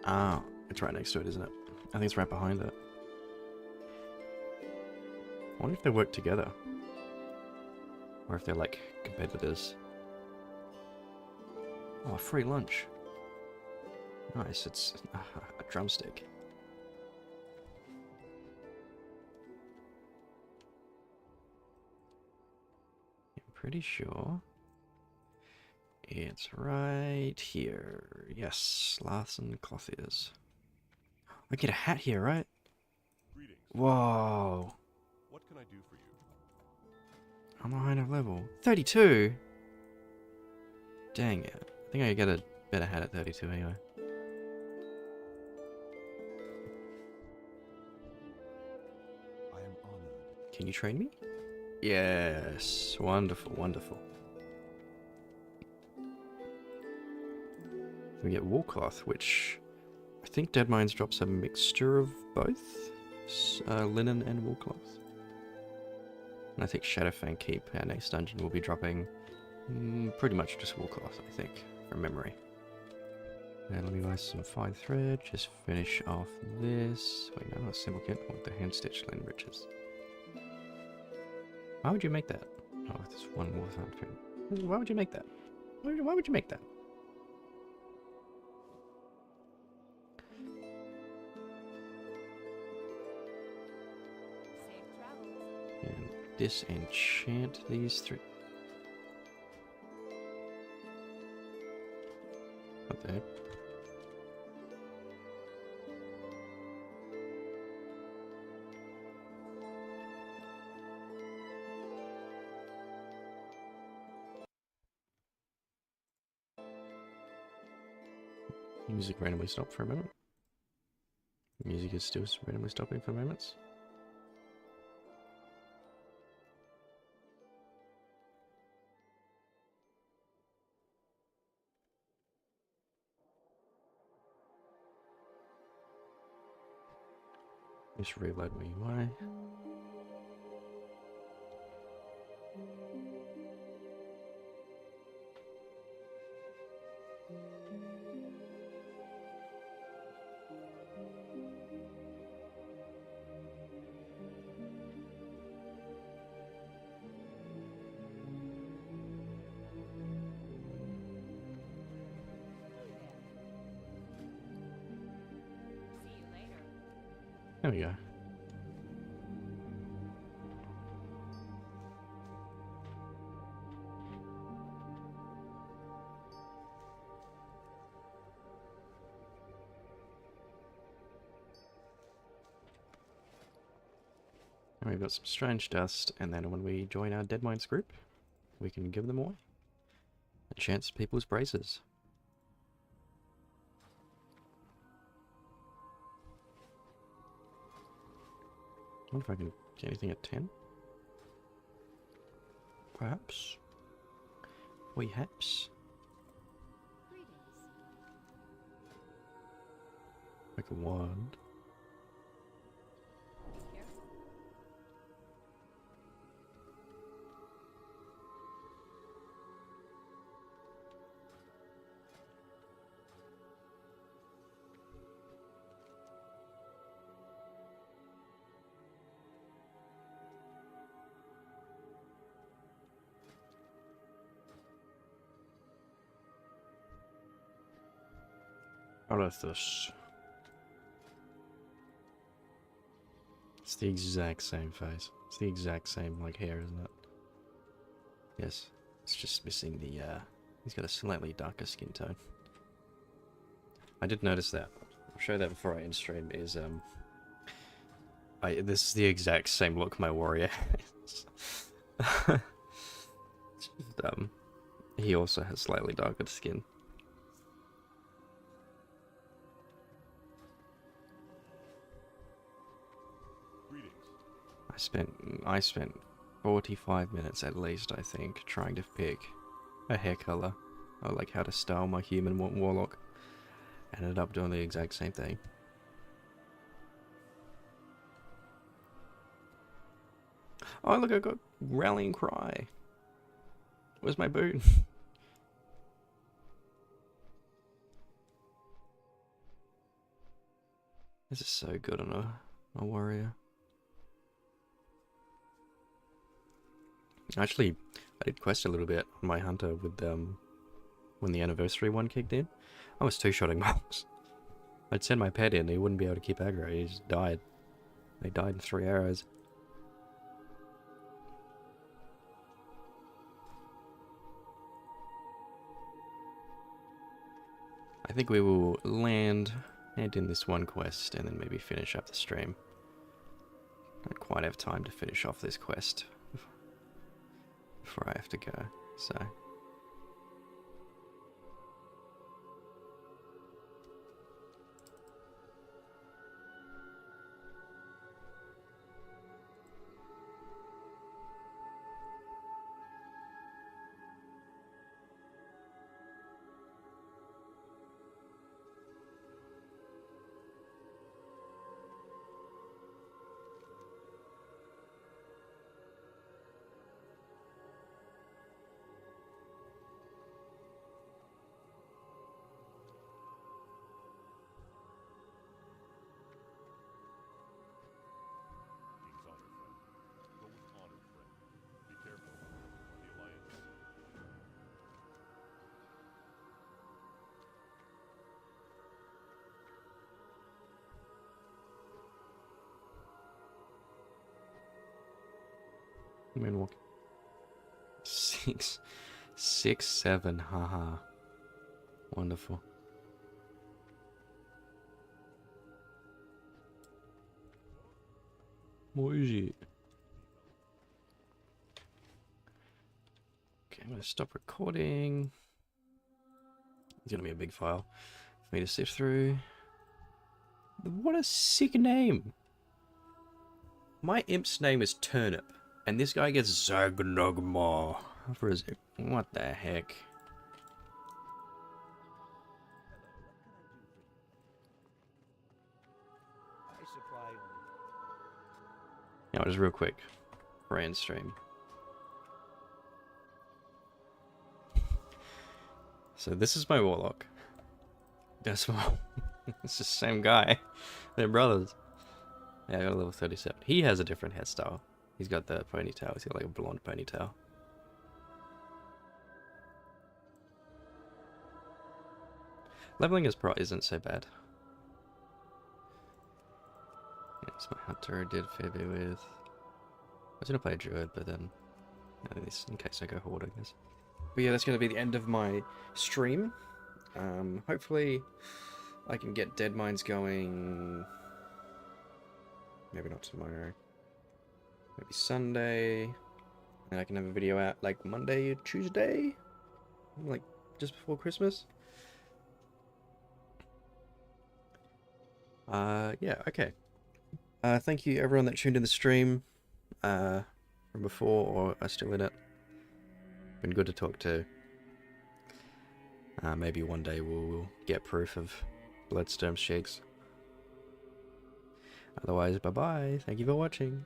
Ah, it's right next to it, isn't it? I think it's right behind it. I wonder if they work together. Or if they're like competitors. Oh, free lunch. Nice, it's a drumstick. I'm pretty sure it's right here. Yes, Larson Clothiers. I get a hat here, right? Greetings. Whoa. What can I do for you? I'm a high enough level. 32? Dang it. I think I get a better hat at 32 anyway. I am honored. Can you train me? Yes. Wonderful, wonderful. We get wool cloth, which I think Dead Mines drops a mixture of both linen and wool cloth. And I think Shadowfang Keep, our next dungeon, will be dropping pretty much just wool cloth, I think, from memory. And let me buy some fine thread, just finish off this. Wait, no, not simple kit, I want the hand stitched linen breeches. Why would you make that? Oh, there's one more thing. Why would you make that? Why would you make that? Safe travels. And disenchant these three. What the heck? Music randomly stopped for a moment. Music is still randomly stopping for moments. Just reload my UI. See you later. There we go. And we've got some strange dust, and then when we join our Dead Minds group, we can give them away. A chance people's braces. I wonder if I can get anything at 10? Perhaps? Perhaps? Greetings. Like a wand. Be careful. What is this? It's the exact same face. It's the exact same, like, hair, isn't it? Yes. It's just missing the, he's got a slightly darker skin tone. I did notice that. I'll show that before I end stream, is, this is the exact same look my warrior has. It's just, he also has slightly darker skin. I spent 45 minutes at least, I think, trying to pick a hair color, or like how to style my human warlock. Ended up doing the exact same thing. Oh look, I got Rallying Cry. Where's my boot? This is so good on a warrior. Actually, I did quest a little bit on my hunter with when the anniversary one kicked in. I was two-shotting monks. I'd send my pet in, he wouldn't be able to keep aggro, he just died. They died in 3 arrows. I think we will hand in this one quest and then maybe finish up the stream. Don't quite have time to finish off this quest before I have to go, so... King's honor, friend. Go with honor, friend. Be careful, or the Alliance. Moonwalk. 6, 7, haha. Wonderful. What is it? Okay, I'm gonna stop recording. It's gonna be a big file for me to sift through. What a sick name! My imp's name is Turnip, and this guy gets Zagnogma for his... What the heck? I supply only. Now, just real quick, brand stream. So this is my warlock. That's my... It's the same guy. They're brothers. Yeah, I got a level 37. He has a different hairstyle. He's got the ponytail. He's got like a blonde ponytail. Leveling his pro isn't so bad. Yeah, it's my hunter I did a fair bit with. I was gonna play a druid, but then this in case I go horde, I guess. But yeah, that's gonna be the end of my stream. Hopefully I can get Dead Minds going. Maybe not tomorrow. maybe Sunday, and I can have a video out like Monday or Tuesday, like just before Christmas. Yeah, okay. Thank you everyone that tuned in the stream from before or are still in it. Been good to talk to. Maybe one day we'll get proof of Bloodstorm's cheeks. Otherwise, bye bye. Thank you for watching.